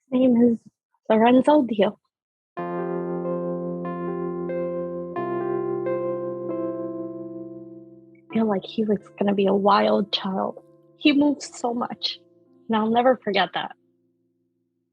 Name is Lorenzo Dio. I feel like he was going to be a wild child. He moves so much, and I'll never forget that.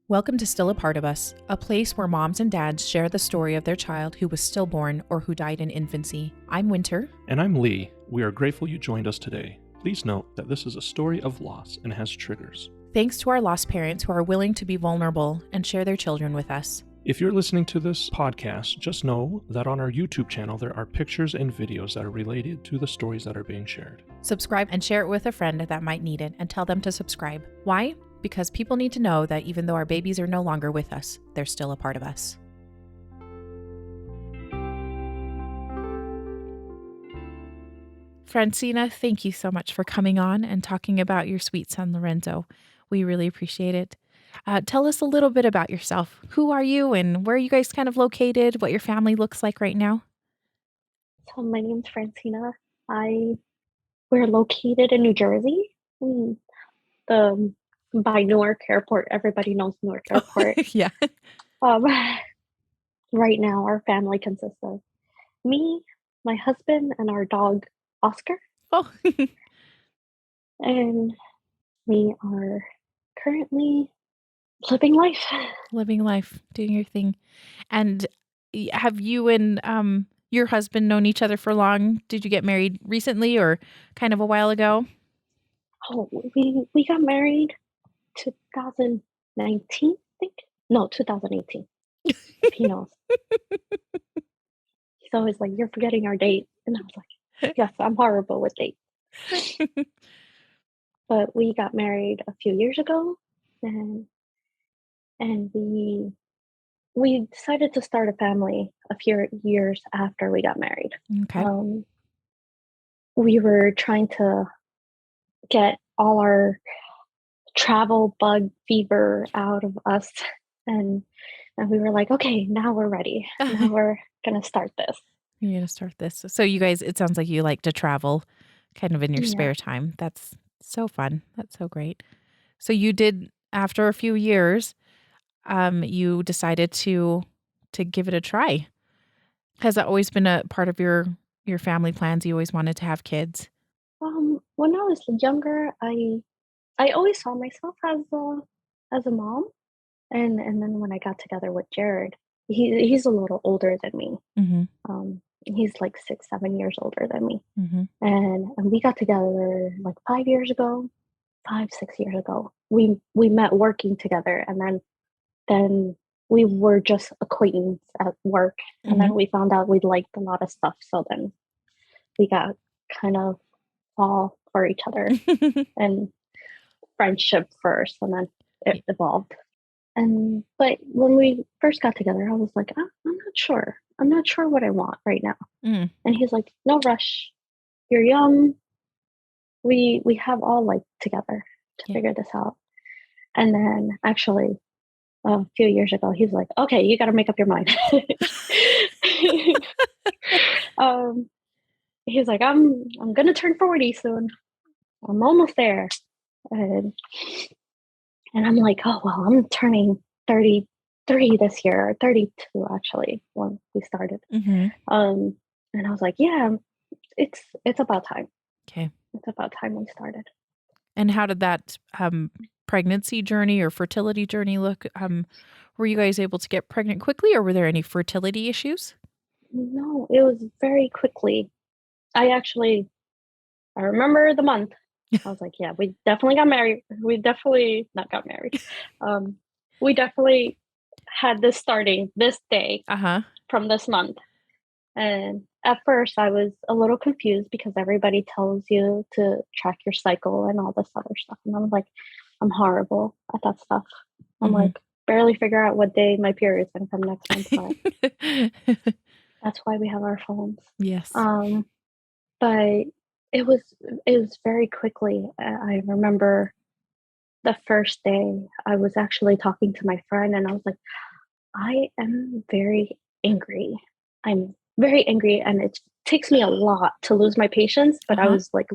Welcome to Still a Part of Us, a place where moms and dads share the story of their child who was stillborn or who died in infancy. I'm Winter. And I'm Lee. We are grateful you joined us today. Please note that this is a story of loss and has triggers. Thanks to our lost parents who are willing to be vulnerable and share their children with us. If you're listening to this podcast, just know that on our YouTube channel there are pictures and videos that are related to the stories that are being shared. Subscribe and share it with a friend that might need it, and tell them to subscribe. Why? Because people need to know that even though our babies are no longer with us, they're still a part of us. Francina, thank you so much for coming on and talking about your sweet son, Lorenzo. We really appreciate it. Tell us a little bit about yourself. Who are you and where are you guys kind of located? What your family looks like right now? So my name's Francina. We're located in New Jersey. By Newark Airport. Everybody knows Newark Airport. Yeah. Right now, our family consists of me, my husband, and our dog, Oscar. Oh. And we are currently living life. Living life, doing your thing. And have you and your husband known each other for long? Did you get married recently or kind of a while ago? Oh, we got married 2019, I think. No, 2018. He knows. He's always like, "You're forgetting our date." And I was like, yes, I'm horrible with dates. But we got married a few years ago, and we decided to start a family a few years after we got married. Okay. We were trying to get all our travel bug fever out of us, and we were like, okay, now we're ready. Now we're gonna start this. You're going to start this. So you guys, it sounds like you like to travel kind of in your Yeah. spare time. That's so fun. That's so great. So you did, after a few years, you decided to give it a try. Has that always been a part of your family plans? You always wanted to have kids? When I was younger, I always saw myself as a mom, and then when I got together with Jared, he's a little older than me. Mm-hmm. He's like 6-7 years older than me, Mm-hmm. and we got together like 5 years ago, 5-6 years ago. We met working together, and then we were just acquaintances at work, and then we found out we liked a lot of stuff. So then we got kind of fall for each other and friendship first, and then it evolved. But when we first got together, I was like, I'm not sure. I'm not sure what I want right now. Mm. And he's like, no rush. You're young. We have all life together to figure this out. And then actually a few years ago, he was like, okay, you got to make up your mind. He's like, I'm going to turn 40 soon. I'm almost there. And I'm like, oh, well, I'm turning 33 this year, or 32 actually, when we started. Mm-hmm. And I was like, yeah, it's about time. Okay. It's about time we started. And how did that pregnancy journey or fertility journey look? Were you guys able to get pregnant quickly, or were there any fertility issues? No, it was very quickly. I remember the month. I was like, yeah, we definitely got married. We definitely not got married. We definitely had this starting this day from this month. And at first I was a little confused because everybody tells you to track your cycle and all this other stuff. And I was like, I'm horrible at that stuff. I'm like, barely figure out what day my period's going to come next month. But that's why we have our phones. Yes. But it was very quickly. I remember the first day I was actually talking to my friend, and I was like, I am very angry. I'm very angry, and it takes me a lot to lose my patience, but I was like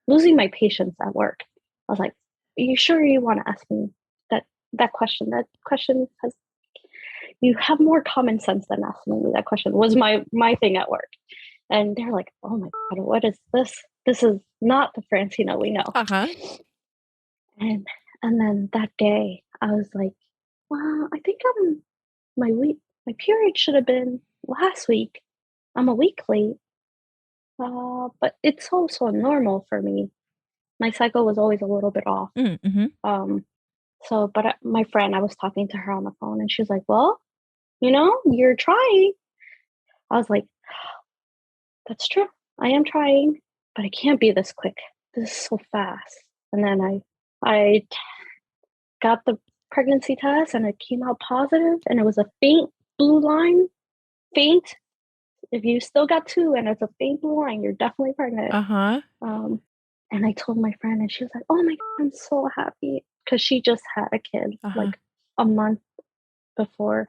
losing my patience at work. I was like, are you sure you want to ask me that that question. That question has, you have more common sense than asking me that question, was my thing at work. And they're like, oh my God, what is this? This is not the Francina we know. Uh-huh. And then that day I was like, well, I think my period should have been last week. I'm a week late. But it's also normal for me. My cycle was always a little bit off. Mm-hmm. But my friend, I was talking to her on the phone and she was like, well, you're trying. I was like, that's true. I am trying, but it can't be this quick. This is so fast. And then I got the pregnancy test and it came out positive and it was a faint blue line. Faint. If you still got 2 and it's a faint blue line, you're definitely pregnant. Uh-huh. And I told my friend and she was like, oh my God, I'm so happy. Because she just had a kid like a month before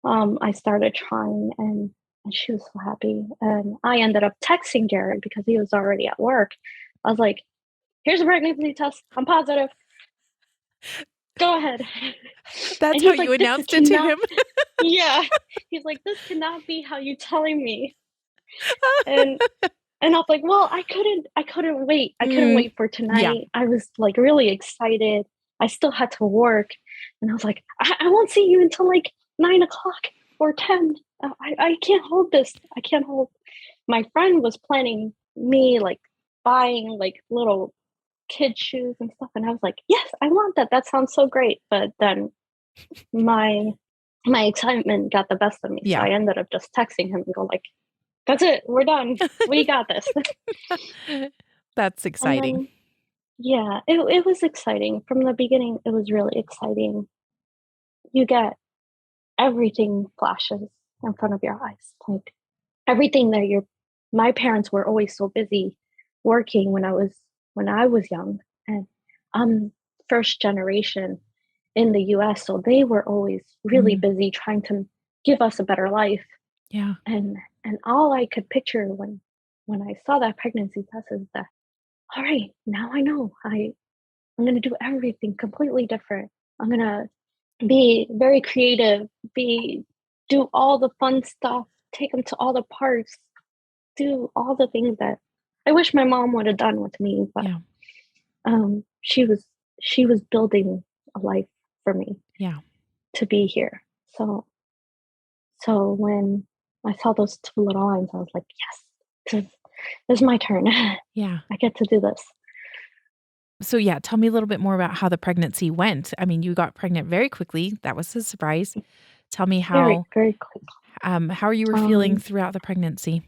I started trying, and she was so happy. And I ended up texting Jared because he was already at work. I was like, here's a pregnancy test. I'm positive. Go ahead. That's how you announced it to him? Yeah. He's like, this cannot be how you're telling me. And I was like, well, I couldn't wait. I couldn't wait for tonight. Yeah. I was like really excited. I still had to work. And I was like, I won't see you until like 9:00 or 10. I can't hold this. I can't hold. My friend was planning me like buying like little kid shoes and stuff. And I was like, yes, I want that. That sounds so great. But then my excitement got the best of me. Yeah. So I ended up just texting him and go like, that's it. We're done. We got this. That's exciting. Yeah, it was exciting. From the beginning, it was really exciting. You get everything flashes in front of your eyes. Like everything that my parents were always so busy working when I was young. And I'm first generation in the US, so they were always really busy trying to give us a better life. Yeah. And all I could picture when I saw that pregnancy test is that, all right, now I know I'm going to do everything completely different. I'm going to be very creative, do all the fun stuff, take them to all the parks, do all the things that I wish my mom would have done with me. But she was building a life for me. Yeah. To be here. So when I saw those 2 little lines, I was like, yes, this is my turn. Yeah. I get to do this. So yeah, tell me a little bit more about how the pregnancy went. I mean, you got pregnant very quickly. That was a surprise. Tell me Very, very quickly. How you were feeling throughout the pregnancy.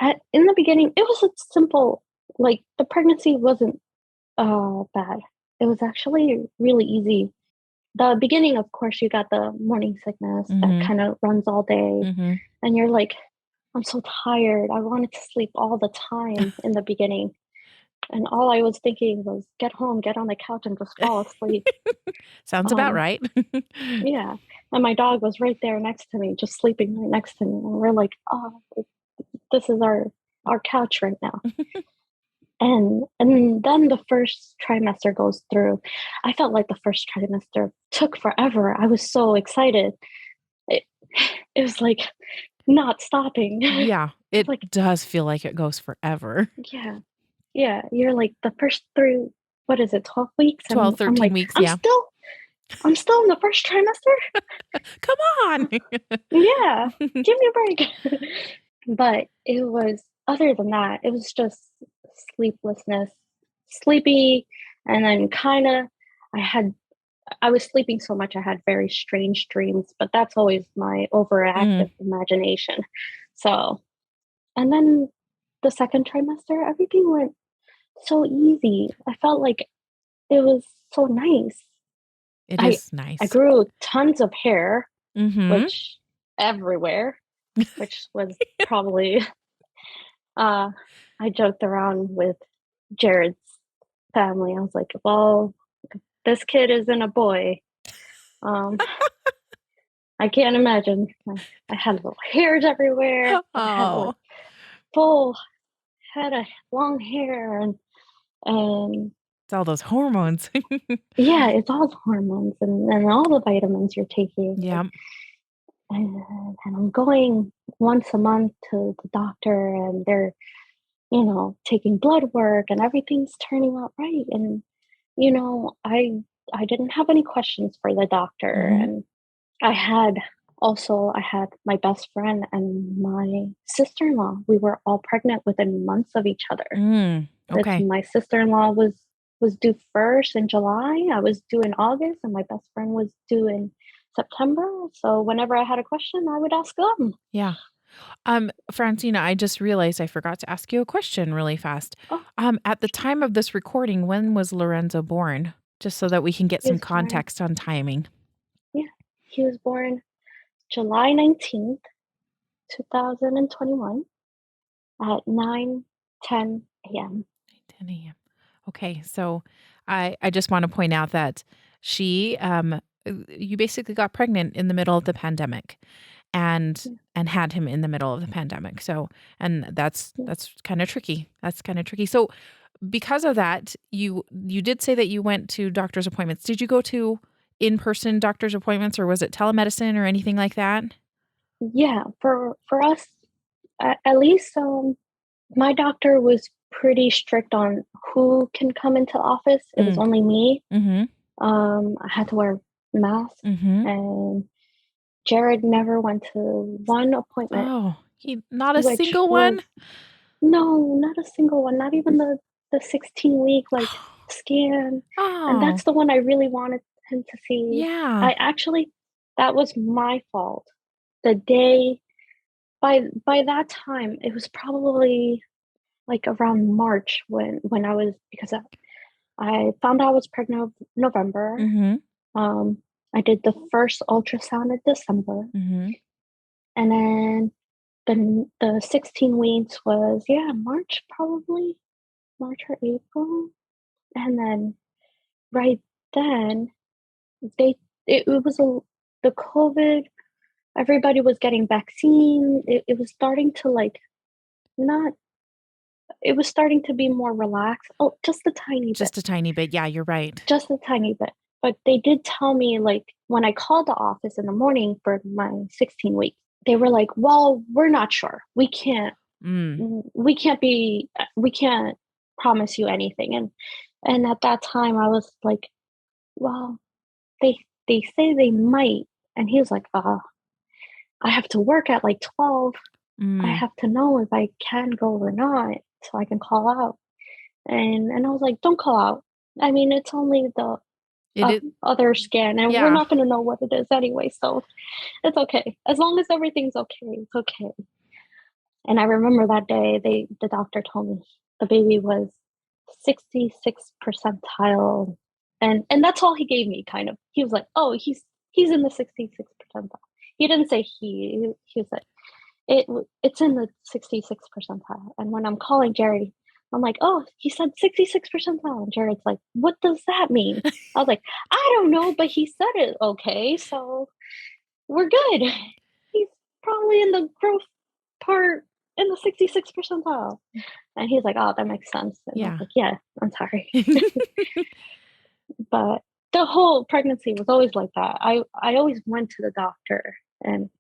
In the beginning, it was a simple, like the pregnancy wasn't bad. It was actually really easy. The beginning, of course, you got the morning sickness that kind of runs all day. And you're like, I'm so tired. I wanted to sleep all the time in the beginning. And all I was thinking was get home, get on the couch and just fall asleep. Sounds about right. Yeah. And my dog was right there next to me, just sleeping right next to me. And we're like, oh, this is our couch right now. And then the first trimester goes through. I felt like the first trimester took forever. I was so excited. It was like not stopping. Yeah, it does feel like it goes forever. Yeah. Yeah. You're like the first 12 weeks? 12, 13 I'm like, weeks, I'm yeah. I'm still in the first trimester? Come on. Yeah. Give me a break. But it was, other than that, it was just sleeplessness, sleepy, and then I was sleeping so much I had very strange dreams, but that's always my overactive imagination. So, and then the second trimester, everything went so easy. I felt like it was so nice. It is nice. I grew tons of hair, which everywhere, which was probably, I joked around with Jared's family. I was like, well, this kid isn't a boy. I can't imagine. I had little hairs everywhere. I had like full head of long hair, and It's all those hormones. Yeah, it's all the hormones and all the vitamins you're taking. Yeah. And I'm going once a month to the doctor, and they're, taking blood work, and everything's turning out right. And, I didn't have any questions for the doctor. Mhm. And I had my best friend and my sister-in-law. We were all pregnant within months of each other. Okay. My sister-in-law was due first in July. I was due in August, and my best friend was due in September. So whenever I had a question, I would ask them. Yeah. Francina, I just realized I forgot to ask you a question really fast. Oh, At the time of this recording, when was Lorenzo born? Just so that we can get he some was born. context on timing. Yeah, he was born July 19th, 2021 at 9:10 a.m. 10 a.m. Okay, so I just want to point out that you basically got pregnant in the middle of the pandemic, and Yeah, had him in the middle of the pandemic. So, and that's yeah. kind of tricky. That's kind of tricky. So, because of that, you did say that you went to doctor's appointments. Did you go to in-person doctor's appointments, or was it telemedicine or anything like that? Yeah, for us, at least, my doctor was pretty strict on who can come into office. It was Mm. only me. Mm-hmm. I had to wear a mask, Mm-hmm. and Jared never went to one appointment, Oh, not a which single was one? no, not a single one, not even the 16-week like scan. And Oh, that's the one I really wanted him to see. yeah. I actually That was my fault. The day by that time, it was probably like around March when I was because I found out I was pregnant November. Mm-hmm. Um, I did the first ultrasound in December, Mm-hmm. and then the 16 weeks was March, probably March or April. And then right then they it was the COVID. Everybody was getting vaccine. It was starting to not. It was starting to be more relaxed. Oh, just a tiny bit. Just a tiny bit. Yeah, you're right. Just a tiny bit. But they did tell me, like, when I called the office in the morning for my 16 weeks, they were like, "Well, we're not sure. Mm. We can't promise you anything." And at that time I was like, "Well, they they say they might." And he was like, I have to work at like 12. I Mm. have to know if I can go or not so I can call out." And I was like, "Don't call out. I mean, it's only the It is. other scan, and we're Yeah. not going to know what it is anyway, so it's okay. As long as everything's okay, it's okay." And I remember that day, the doctor told me the baby was 66 percentile, and that's all he gave me. Kind of, he was like, "Oh, he's in the 66 percentile." He didn't say he was like it's in the 66 percentile. And when I'm calling Jerry, I'm like, "Oh, he said 66 percentile," and Jared's like, "What does that mean?" I was like, "I don't know, but he said it. Okay, so we're good." He's probably in the growth part in the 66 percentile. And he's like, "Oh, that makes sense." And I was Yeah. like, "Yeah, I'm sorry." But the whole pregnancy was always like that. I always went to the doctor, and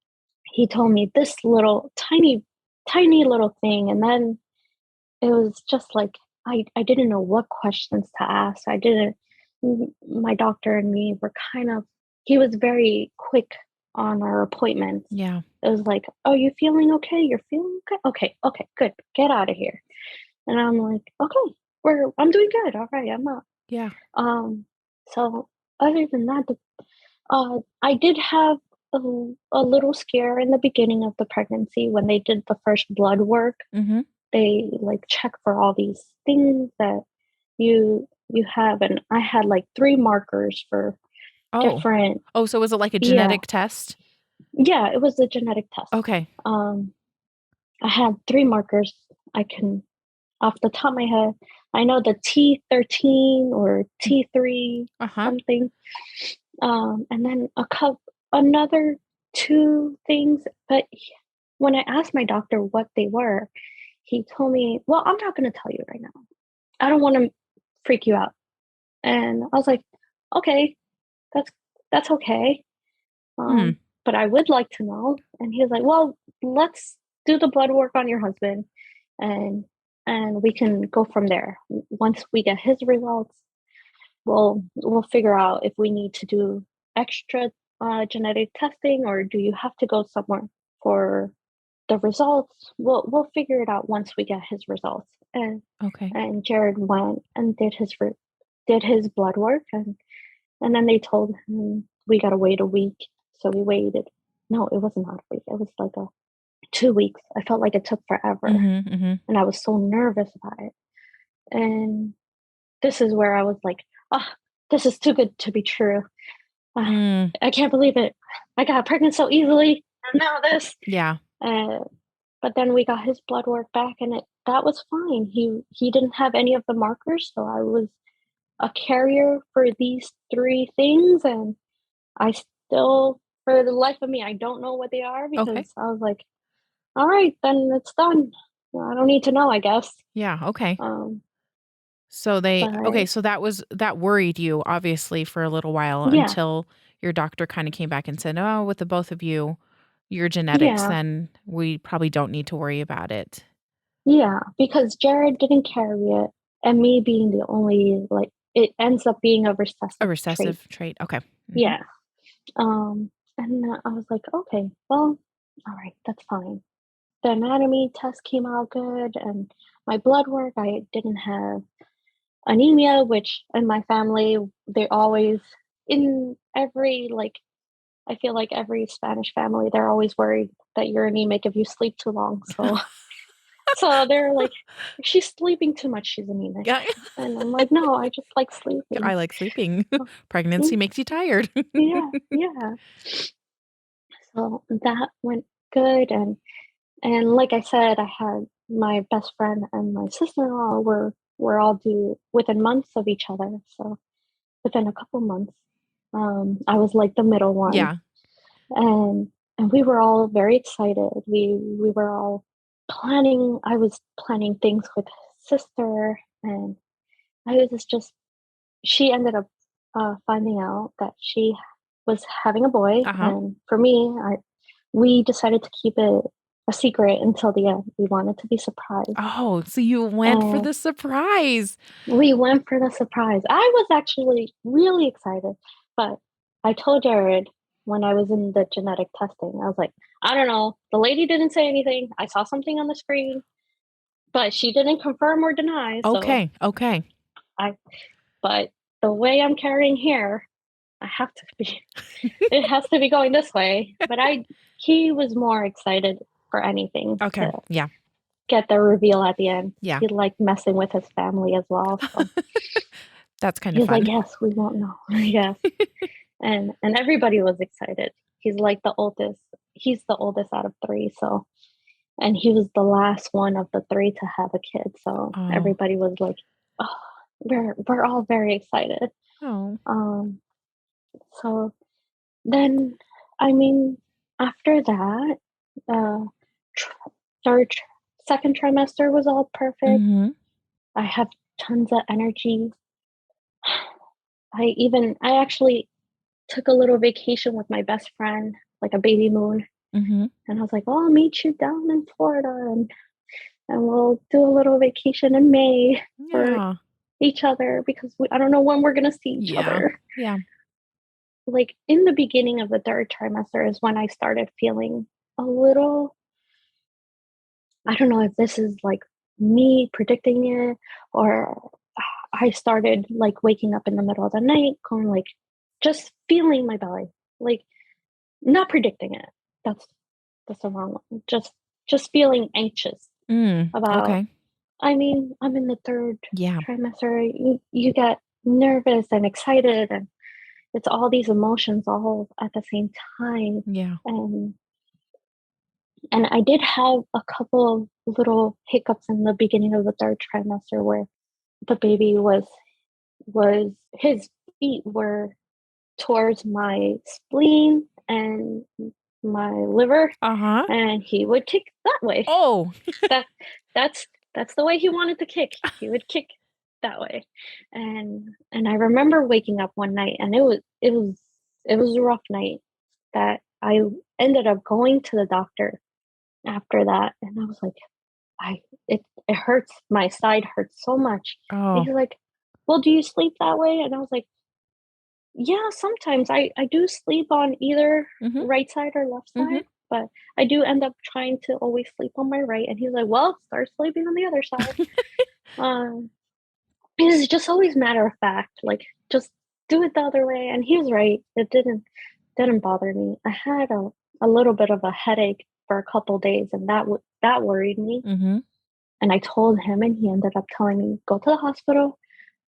he told me this little tiny little thing, and then it was just like I didn't know what questions to ask. I didn't My doctor and me were kind of he was very quick on our appointments. Yeah. It was like, "Oh, you feeling okay? You're feeling okay? Okay, okay, good. Get out of here." And I'm like, "Okay, I'm doing good. All right, I'm not." Yeah. Um, so other than that, I did have a, a little scare in the beginning of the pregnancy when they did the first blood work. Mm-hmm. They like check for all these things that you have, and I had like three markers for Oh. different. Oh, so was it like a Yeah, genetic test? yeah, it was a genetic test. Okay. Um, I had three markers. I can off the top of my head, I know the T13 or T3 Uh-huh. something. And then another two things. But when I asked my doctor what they were, he told me, "Well, I'm not going to tell you right now. I don't want to freak you out." And I was like, okay, that's okay. Hmm. But I would like to know. And he was like, well, let's do the blood work on your husband, and we can go from there. Once we get his results, we'll figure out if we need to do extra genetic testing, or do you have to go somewhere for the results. We'll figure it out once we get his results. Okay. And Jared went and did his blood work, and then they told him we gotta wait a week. So we waited. No, it was not a week. It was like 2 weeks. I felt like it took forever, and I was so nervous about it. And this is where I was like, "Ah, oh, this is too good to be true. I can't believe it. I got pregnant so easily, and now this." Yeah. But then we got his blood work back, and that was fine. He didn't have any of the markers, so I was a carrier for these 3 things, and I still, for the life of me, I don't know what they are, because I was like, all right, then it's done. I don't need to know, I guess. Yeah. Okay. So that worried you obviously for a little while until your doctor kind of came back and said, oh, with the both of you, your genetics, then we probably don't need to worry about it. Yeah, because Jared didn't carry it, and me being the only, like, it ends up being a recessive trait. Okay. Mm-hmm. Yeah. And I was like, okay, well, all right, that's fine. The anatomy test came out good, and my blood work, I didn't have anemia, which in my family, they always, in every, like, I feel like every Spanish family, they're always worried that you're anemic if you sleep too long. So they're like, if she's sleeping too much, she's anemic. Yeah. And I'm like, no, I just like sleeping. I like sleeping. Pregnancy makes you tired. Yeah. So that went good, and like I said, I had my best friend and my sister-in-law were all due within months of each other. So within a couple months, I was like the middle one. Yeah. And we were all very excited. We were all planning. I was planning things with his sister, and I was just. She ended up finding out that she was having a boy, and for me, we decided to keep it a secret until the end. We wanted to be surprised. Oh, so you went for the surprise. We went for the surprise. I was actually really excited, but I told Jared when I was in the genetic testing, I was like, I don't know. The lady didn't say anything. I saw something on the screen, but she didn't confirm or deny. Okay. But the way I'm carrying here, I have to be. It has to be going this way. But he was more excited for anything. Okay. Yeah. Get the reveal at the end. Yeah. He liked messing with his family as well. So. That's kind of fun. He's like, yes, we won't know. Yes. and everybody was excited. He's like the oldest. He's the oldest out of 3. So, and he was the last one of the 3 to have a kid. So everybody was like, oh, we're all very excited. Oh. So then, I mean, after that, second trimester was all perfect. Mm-hmm. I have tons of energy. I actually took a little vacation with my best friend, like a baby moon. Mm-hmm. And I was like, I'll meet you down in Florida, and we'll do a little vacation in May for each other, because I don't know when we're going to see each other. Yeah. Like in the beginning of the 3rd trimester is when I started feeling a little, I don't know if this is like me predicting it, or I started like waking up in the middle of the night, going like, just feeling my belly, like not predicting it. That's the wrong one. Just feeling anxious about. Okay. I mean, I'm in the 3rd trimester. You get nervous and excited, and it's all these emotions all at the same time. Yeah. And I did have a couple of little hiccups in the beginning of the 3rd trimester where the baby was his feet were towards my spleen and my liver, and he would kick that way. Oh, that's the way he wanted to kick. He would kick that way. And I remember waking up one night, and it was a rough night that I ended up going to the doctor after that, and I was like, I it hurts. My side hurts so much. And Oh. he's like, "Well, do you sleep that way?" And I was like, "Yeah, sometimes I do sleep on either Mhm. right side or left Mhm. side, but I do end up trying to always sleep on my right." And he's like, "Well, start sleeping on the other side." Um, it's just always matter of fact, like just do it the other way. And he was right. It didn't bother me. I had a little bit of a headache for a couple days, and that worried me. Mhm. And I told him, and he ended up telling me, "Go to the hospital,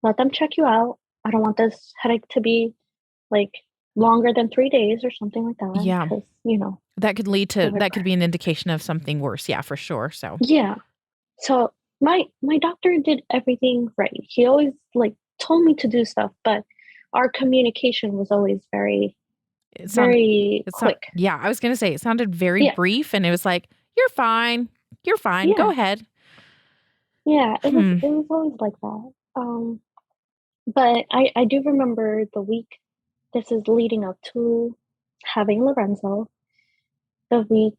let them check you out. I don't want this headache to be like longer than 3 days or something like that, Yeah. because That could lead it to would." that could be an indication of something worse. Yeah, for sure. So Yeah. So my doctor did everything right. He always like told me to do stuff, but our communication was always very, it sounded very it's not quick. yeah, I was gonna say it sounded very Yeah. brief and it was like, you're fine. You're fine. Go Yeah. ahead. Yeah. It was Hmm. it was always like that. But I do remember the week. This is leading up to having Lorenzo. The week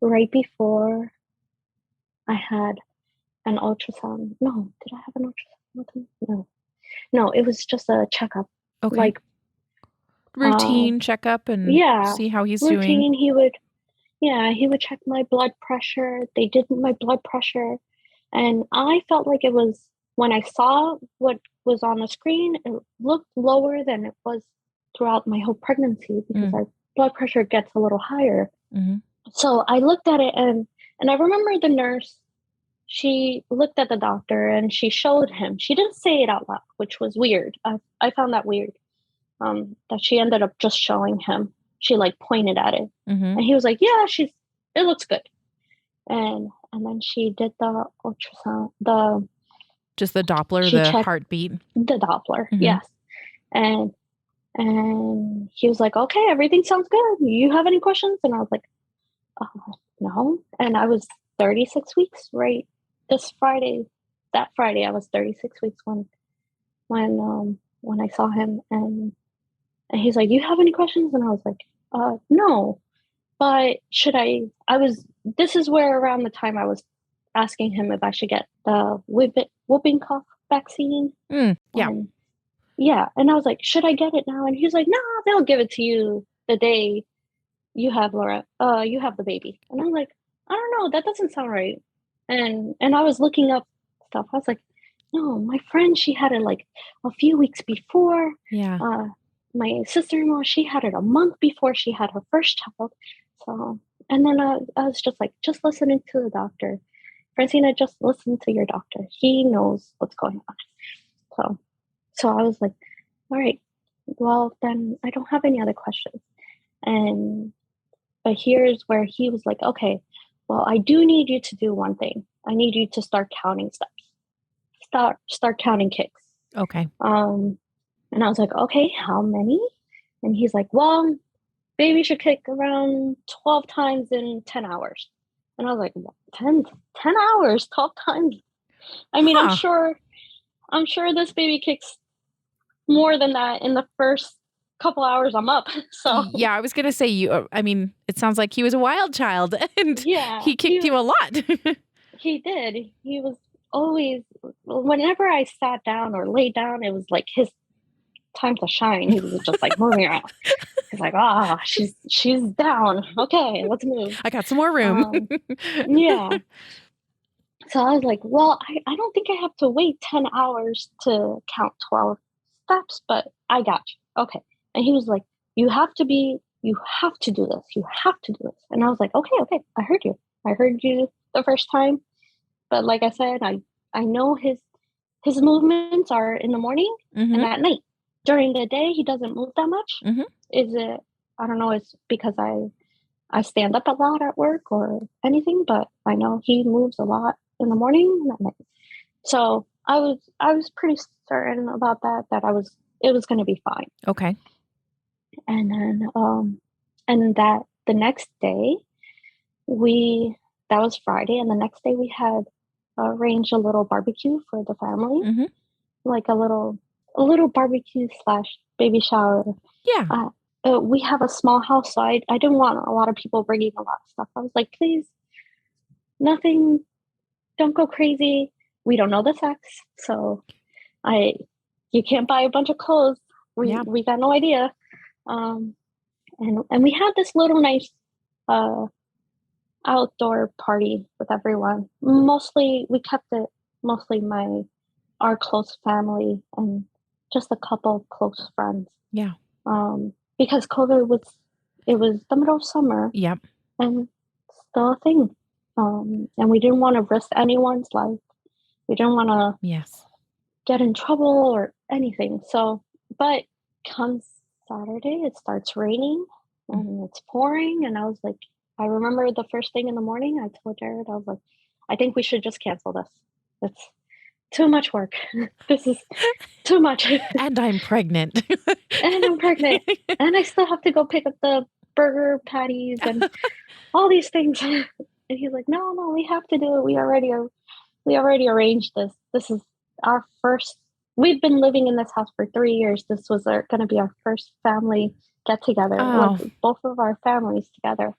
right before I had an ultrasound. No, did I have an ultrasound with him? No. No, it was just a checkup. Okay. Like, Routine checkup and yeah, see how he's doing. routine. He would check my blood pressure. They did my blood pressure. And I felt like it was, when I saw what was on the screen, it looked lower than it was throughout my whole pregnancy, because Mm. our blood pressure gets a little higher. Mhm. So I looked at it, and I remember the nurse, she looked at the doctor and she showed him. She didn't say it out loud, which was weird. I found that weird. That she ended up just showing him. She like pointed at it, Mhm. and he was like, "Yeah, it looks good." And then she did the ultrasound, Just the Doppler, she the checked heartbeat. the Doppler, Mhm. yes. And he was like, "Okay, everything sounds good. You have any questions?" And I was like, uh, "No." And I was 36 weeks, right? This Friday, that Friday, I was 36 weeks when I saw him, and he's like, "You have any questions?" And I was like, "No." But should this is where around the time I was asking him if I should get the whooping cough vaccine. Yeah. And yeah, and I was like, "Should I get it now?" And he's like, "No, they'll give it to you the day you have the baby." And I'm like, "I don't know, that doesn't sound right." And I was looking up stuff. I was like, "No, my friend, she had it like a few weeks before. Yeah. My sister-in-law, she had it a month before she had her first child." So, and then I was just like, just listening to the doctor. Francina, just listen to your doctor. He knows what's going on. So I was like, all right, well, then I don't have any other questions. And, but here's where he was like, okay, well, I do need you to do one thing. I need you to start counting steps. Start counting kicks. Okay. And I was like, okay, how many? And he's like, well, baby should kick around 12 times in 10 hours. And I was like, what, 10 hours, 12 times? I mean, Huh. I'm sure this baby kicks more than that in the first couple hours I'm up. So Yeah, I was gonna say I mean, it sounds like he was a wild child and yeah, he kicked you a lot. he did. He was always, whenever I sat down or laid down, it was like his time to shine. He was just like moving around. He's like, she's down. Okay, let's move. I got some more room. Yeah. So I was like, well, I don't think I have to wait 10 hours to count 12 steps, but I got you. Okay. And he was like, you have to do this. You have to do this. And I was like, okay. I heard you. I heard you the first time. But like I said, I know his movements are in the morning and Mhm. at night. During the day, he doesn't move that much. Mhm. Is it, I don't know, it's because I stand up a lot at work or anything, but I know he moves a lot in the morning and at night. So I was pretty certain about that it was going to be fine. Okay. And then that the next day that was Friday, and the next day we had arranged a little barbecue for the family. Mhm. like a little barbecue / baby shower. Yeah. We have a small house, so I didn't want a lot of people bringing a lot of stuff. I was like, please, nothing, don't go crazy. We don't know the sex, so you can't buy a bunch of clothes. We got no idea. And we had this little nice outdoor party with everyone. We kept it mostly our close family and just a couple close friends. Yeah. Because COVID was the middle of summer. Yep. And still a thing. And we didn't want to risk anyone's life. We didn't want to get in trouble or anything. So, but comes Saturday, it starts raining and it's pouring. And I remember the first thing in the morning, I told Jared, I was like, I think we should just cancel this. It's too much work. This is too much. And I'm pregnant. And I still have to go pick up the burger patties and all these things. And he's like, no, we have to do it. We already arranged this. This is our first, we've been living in this house for 3 years. This was going to be our first family get together. Oh. Like both of our families together,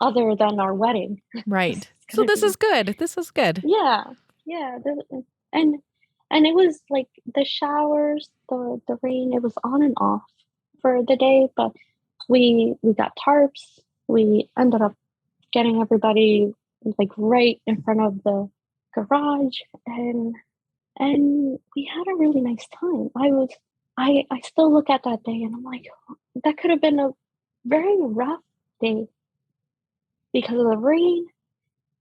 other than our wedding. Right. So this is good. This is good. Yeah. And it was like the showers, the rain, it was on and off for the day, but we got tarps. We ended up getting everybody like right in front of the garage, and we had a really nice time. I still look at that day and I'm like, that could have been a very rough day because of the rain,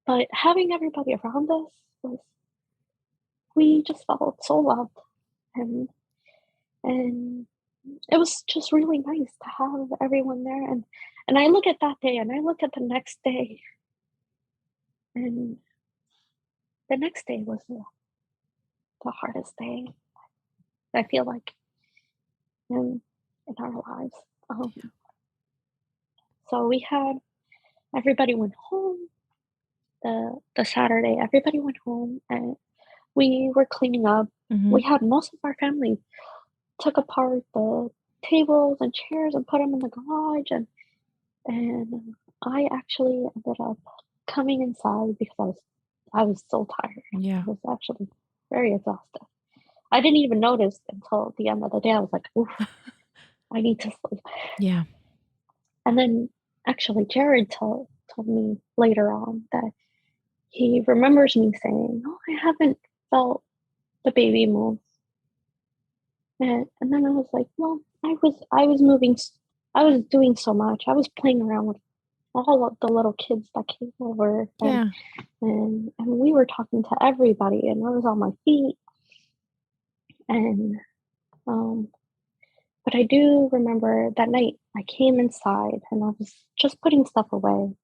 but having everybody around us we just felt so loved, and it was just really nice to have everyone there. And I look at that day and I look at the next day, and the next day was the hardest day, I feel like, in our lives. So everybody went home. The Saturday, everybody went home, and we were cleaning up. Mm-hmm. We had most of our family took apart the tables and chairs and put them in the garage, and I actually ended up coming inside because I was so tired. Yeah. I was actually very exhausted. I didn't even notice until the end of the day. I was like, oof, I need to sleep. Yeah. And then actually Jared told me later on that he remembers me saying, "Oh, I haven't felt the baby move." And then I was like, well, I was moving, I was doing so much. I was playing around with all of the little kids that came over. And we were talking to everybody, and I was on my feet. And but I do remember that night I came inside and I was just putting stuff away.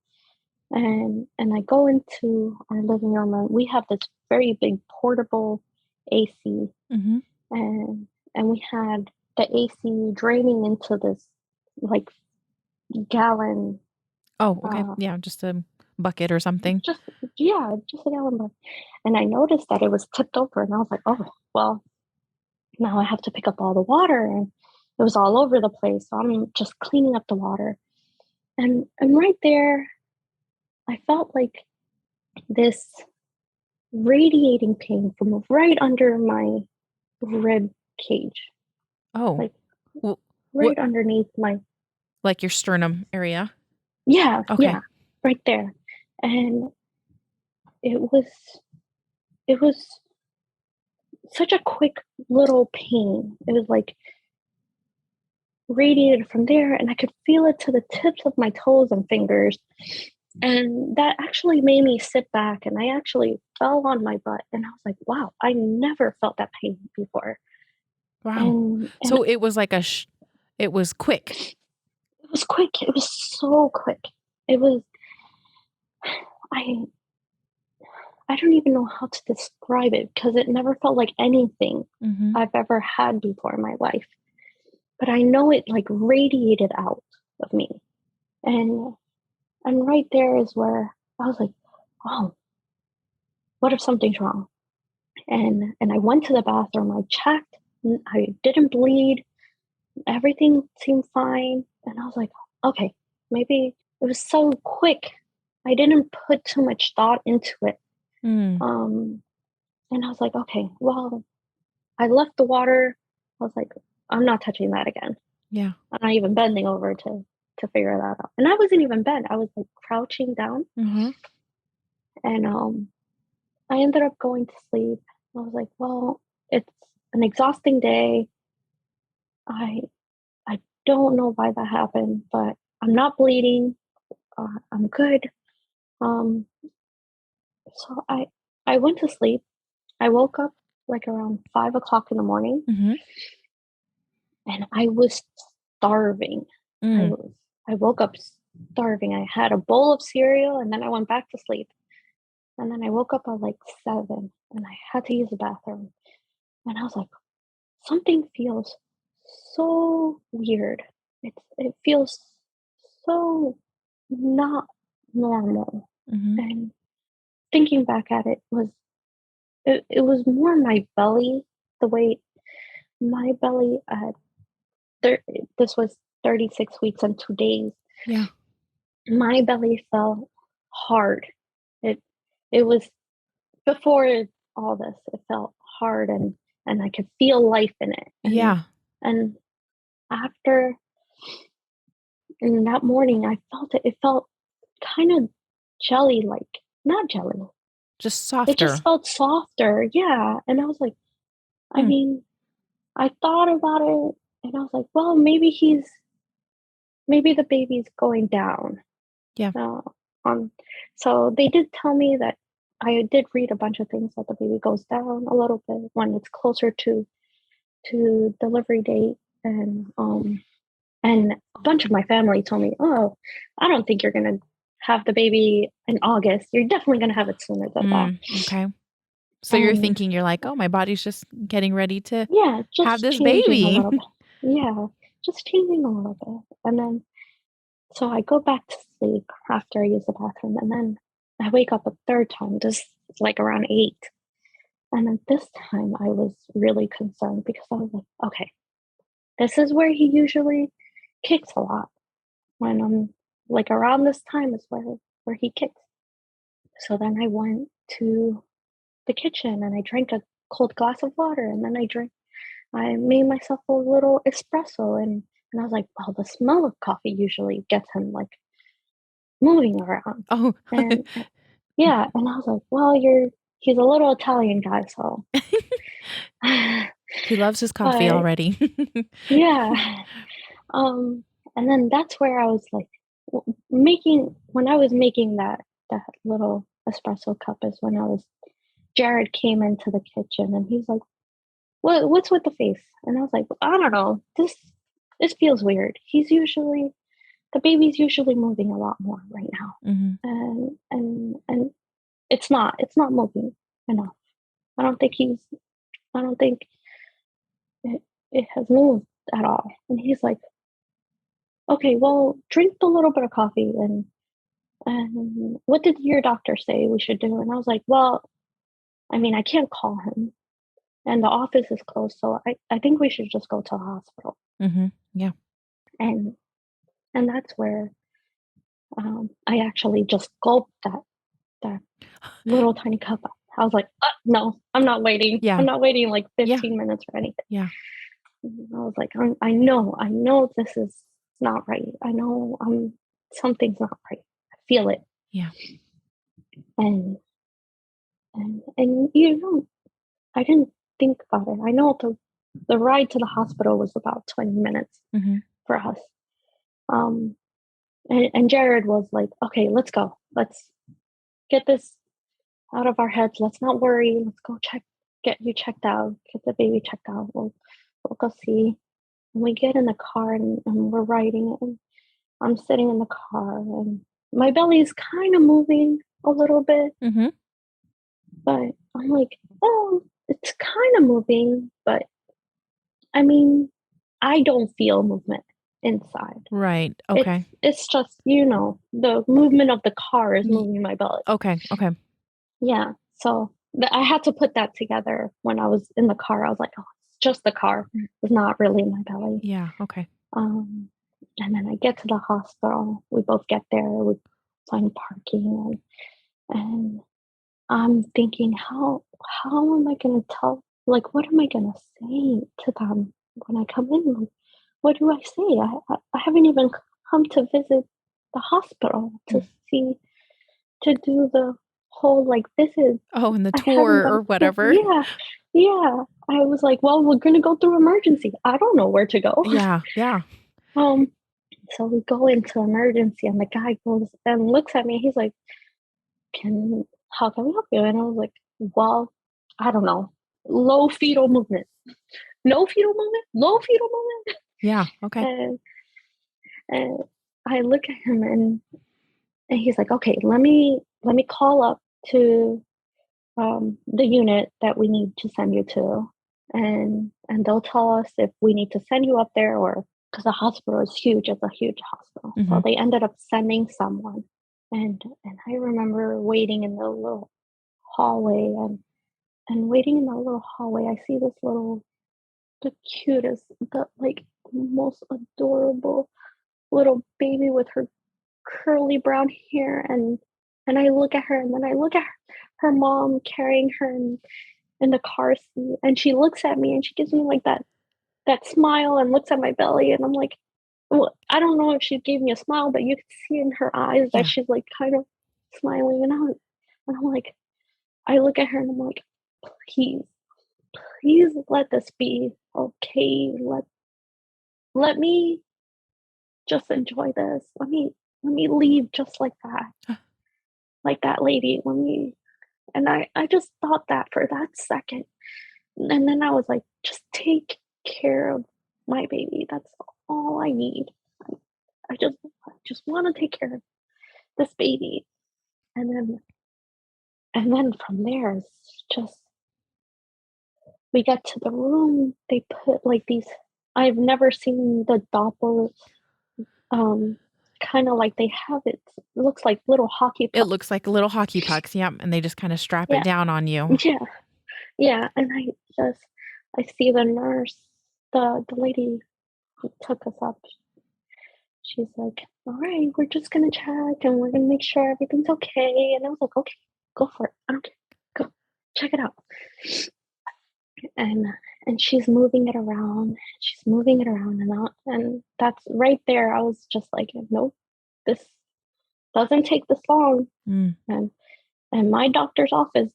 And I go into our living room, and we have this very big portable AC. Mm-hmm. And we had the AC draining into this like gallon. Oh, okay. Just a bucket or something. Just a gallon bucket. And I noticed that it was tipped over, and I was like, oh, well, now I have to pick up all the water, and it was all over the place. So I'm just cleaning up the water. And right there, I felt like this radiating pain from right under my rib cage. Oh, like right underneath my, like your sternum area. Yeah. Okay. Yeah, right there. And it was such a quick little pain. It was like radiated from there, and I could feel it to the tips of my toes and fingers. And that actually made me sit back, and I actually fell on my butt, and I was like, wow, I never felt that pain before. Wow. And so it was like it was quick. It was quick. It was so quick. It was, I don't even know how to describe it, because it never felt like anything I've ever had before in my life. But I know it like radiated out of me. And right there is where I was like, oh, what if something's wrong? And I went to the bathroom. I checked. I didn't bleed. Everything seemed fine. And I was like, okay, maybe it was so quick. I didn't put too much thought into it. And I was like, okay, well, I left the water. I was like, I'm not touching that again. Yeah. I'm not even bending over to figure that out. And I wasn't even bent. I was like crouching down. And I ended up going to sleep. I was like, well, it's an exhausting day. I don't know why that happened, but I'm not bleeding. I'm good. So I went to sleep. I woke up like around 5 o'clock in the morning, and I was starving. I woke up starving. I had a bowl of cereal, and then I went back to sleep. And then I woke up at like 7, and I had to use the bathroom. And I was like, something feels so weird. It feels so not normal. And thinking back at it was more my belly, the way my belly this was 36 weeks and 2 days. Yeah. My belly felt hard. It was before all this, it felt hard, and I could feel life in it. And after, in that morning, I felt it. It felt kind of jelly-like. Not jelly. Just It just softer. felt softer. Yeah. And I was like, I mean, I thought about it, and I was like, well, maybe the baby's going down. Yeah. So they did tell me that I did read a bunch of things that the baby goes down a little bit when it's closer to delivery date, and a bunch of my family told me, oh, I don't think you're gonna have the baby in August. You're definitely gonna have it sooner than that. Okay. So you're thinking, you're like, oh, my body's just getting ready to have just this changing a baby. little bit. Yeah, just changing a little bit. And then, so I go back to sleep after I use the bathroom, and then I wake up a third time, just like around 8. And then this time I was really concerned because I was like, okay, this is where he usually kicks a lot. When I'm like around this time is where he kicks. So then I went to the kitchen and I drank a cold glass of water, and then I made myself a little espresso, and I was like, well, the smell of coffee usually gets him like moving around. Oh. And yeah, and I was like, well, he's a little Italian guy, so He loves his coffee already. yeah. And then that's where I was like when I was making that little espresso cup is when Jared came into the kitchen, and he was like, what's with the face? And I was like, I don't know. This feels weird. The baby's usually moving a lot more right now. And it's not moving enough. I don't think it has moved at all. And he's like, okay, well, drink a little bit of coffee, and what did your doctor say we should do? And I was like, well, I mean, I can't call him, and the office is closed, so I think we should just go to the hospital. Yeah. And that's where I actually just gulped that little tiny cup. I was like, no, I'm not waiting. Yeah. I'm not waiting like 15 minutes or anything. Yeah. I was like, I know this is not right. I know something's not right. I feel it. Yeah. And I didn't think about it. I know the ride to the hospital was about 20 minutes for us. And Jared was like, okay, let's go. Let's get this out of our heads. Let's not worry. Let's go get you checked out, get the baby checked out. We'll go see. And we get in the car, and we're riding, and I'm sitting in the car, and my belly is kind of moving a little bit, but I'm like, oh, it's kind of moving, but I mean, I don't feel movement inside. Right. Okay. It's just, the movement of the car is moving my belly. Okay. Yeah. So I had to put that together when I was in the car. I was like, oh, it's just the car. It's not really my belly. Yeah. Okay. And then I get to the hospital. We both get there. We find parking, and I'm thinking, how am I gonna tell? Like, what am I gonna say to them when I come in? Like, what do I say? I haven't even come to visit the hospital to see, to do the whole, like, this is, Oh, and the I haven't tour done, or whatever. yeah, yeah. I was like, well, we're gonna go through emergency. I don't know where to go. Yeah. Yeah. Um, so we go into emergency, and the guy goes and looks at me. He's like, how can we help you? And I was like, well, I don't know. Low fetal movement. No fetal movement? Low fetal movement? Yeah. Okay. And I look at him, and he's like, okay, let me call up to the unit that we need to send you to. And they'll tell us if we need to send you up there, or because the hospital is huge. It's a huge hospital. So they ended up sending someone. And I remember waiting in the little hallway, and waiting in that little hallway, I see this the cutest, the like most adorable little baby with her curly brown hair, and I look at her, and then I look at her mom carrying her in the car seat, and she looks at me, and she gives me like that smile, and looks at my belly, and I'm like, well, I don't know if she gave me a smile, but you could see in her eyes that Yeah. she's like kind of smiling, and I'm like, I look at her, and I'm like, please, please let this be okay. Let me just enjoy this. Let me leave just like that. Like that lady. And I just thought that for that second. And then I was like, just take care of my baby. That's all I need. I just want to take care of this baby. And then from there, it's just, we get to the room. They put like these, I've never seen the Doppler, kind of like they have it. It looks like little hockey It pucks. looks like little hockey pucks. Yep. And they just kind of strap it Yeah, down on you. yeah, yeah. And I see the nurse, the lady who took us up. She's like, "All right, we're just gonna check, and we're gonna make sure everything's okay." And I was like, "Okay, go for it. I don't care. Go check it out." And she's moving it around. She's moving it around, and that's right there. I was just like, "Nope, this doesn't take this long." And my doctor's office,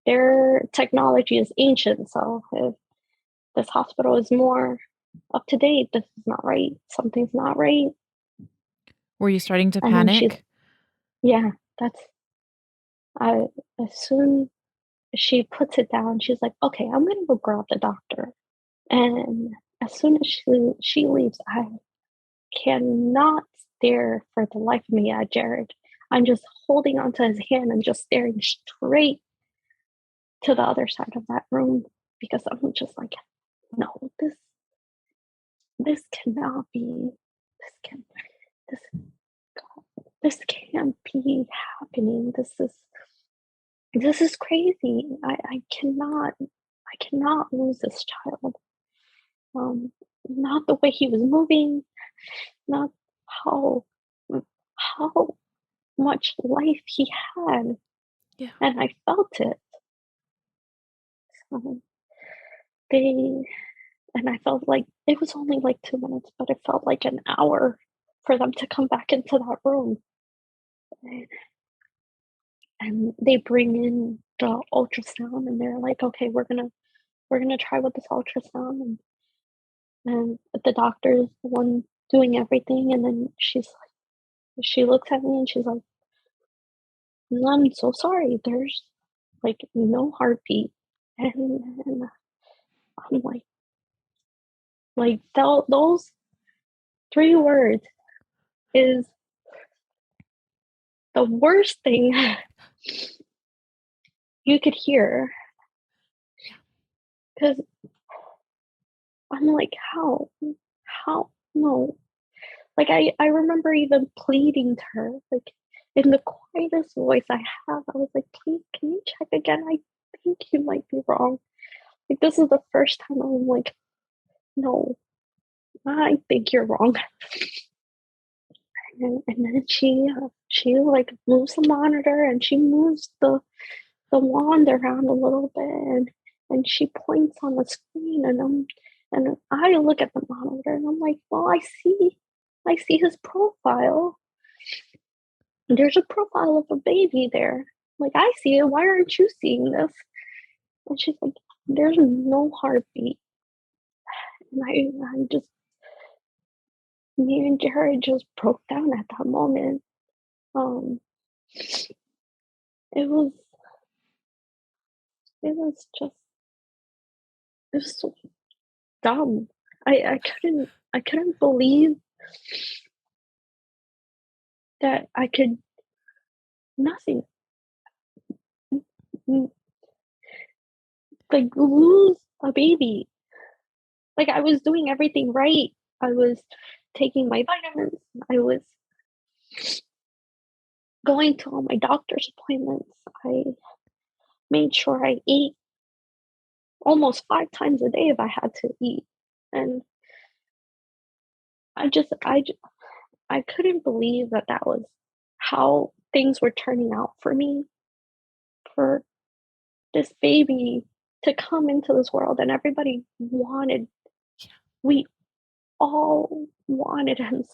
their technology is ancient. So if this hospital is more up to date, this is not right. Something's not right. Were you starting to And then panic? yeah, that's, as soon as she puts it down, she's like, okay, I'm going to go grab the doctor. And as soon as she leaves, I cannot stare for the life of me at Jared. I'm just holding onto his hand and just staring straight to the other side of that room, because I'm just like, no, this cannot be, this this can't be happening. This is crazy. I cannot lose this child. Not the way he was moving, not how how much life he had, Yeah. and I felt it. So they and I felt like it was only like 2 minutes, but it felt like an hour for them to come back into that room. And they bring in the ultrasound, and they're like, okay, we're gonna try with this ultrasound, and the doctor is the one doing everything, and then she looks at me, and she's like, I'm so sorry, there's like no heartbeat. And I'm like those 3 words is the worst thing you could hear, because I'm like, how no. Like, I remember even pleading to her, like, in the quietest voice I have. I was like, please, can you check again? I think you might be wrong. Like, this is the first time I'm like, no, I think you're wrong. And then she like moves the monitor, and she moves the wand around a little bit, and she points on the screen, and I look at the monitor, and I'm like, well, I see his profile. There's a profile of a baby there. Like, I see it. Why aren't you seeing this? And she's like, there's no heartbeat. And I just, me and Jared just broke down at that moment. It was just, it was so dumb. I couldn't believe that I could nothing like lose a baby. Like, I was doing everything right. I was taking my vitamins. I was going to all my doctor's appointments. I made sure I ate almost 5 times a day if I had to eat. And I couldn't believe that was how things were turning out for me, for this baby to come into this world, and everybody we all wanted him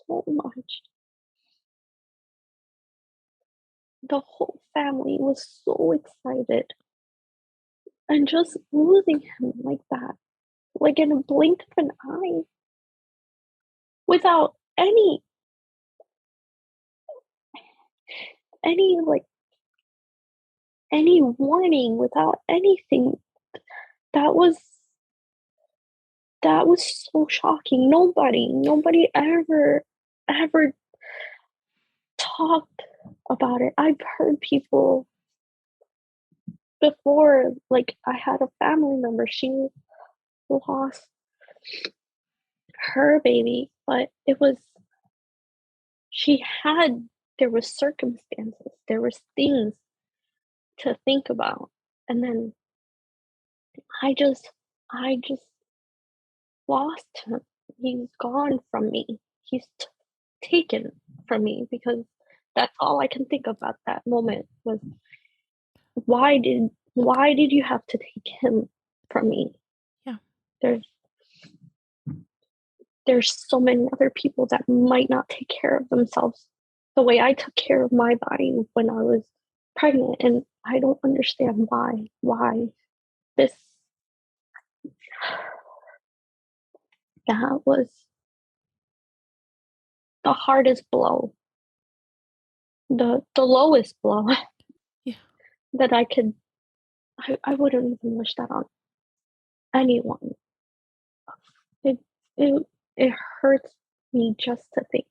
so much. The whole family was so excited, and just losing him like that, like in a blink of an eye, without any like any warning, without anything, that was so shocking. Nobody ever talked about it. I've heard people before, like, I had a family member, she lost her baby, but there was circumstances, there was things to think about. And then I just lost him. He's gone from me. He's taken from me, because that's all I can think of at that moment was, why did you have to take him from me? Yeah. There's so many other people that might not take care of themselves the way I took care of my body when I was pregnant, and I don't understand why this that was the hardest blow, the lowest blow. Yeah. That I wouldn't even wish that on anyone. It it hurts me just to think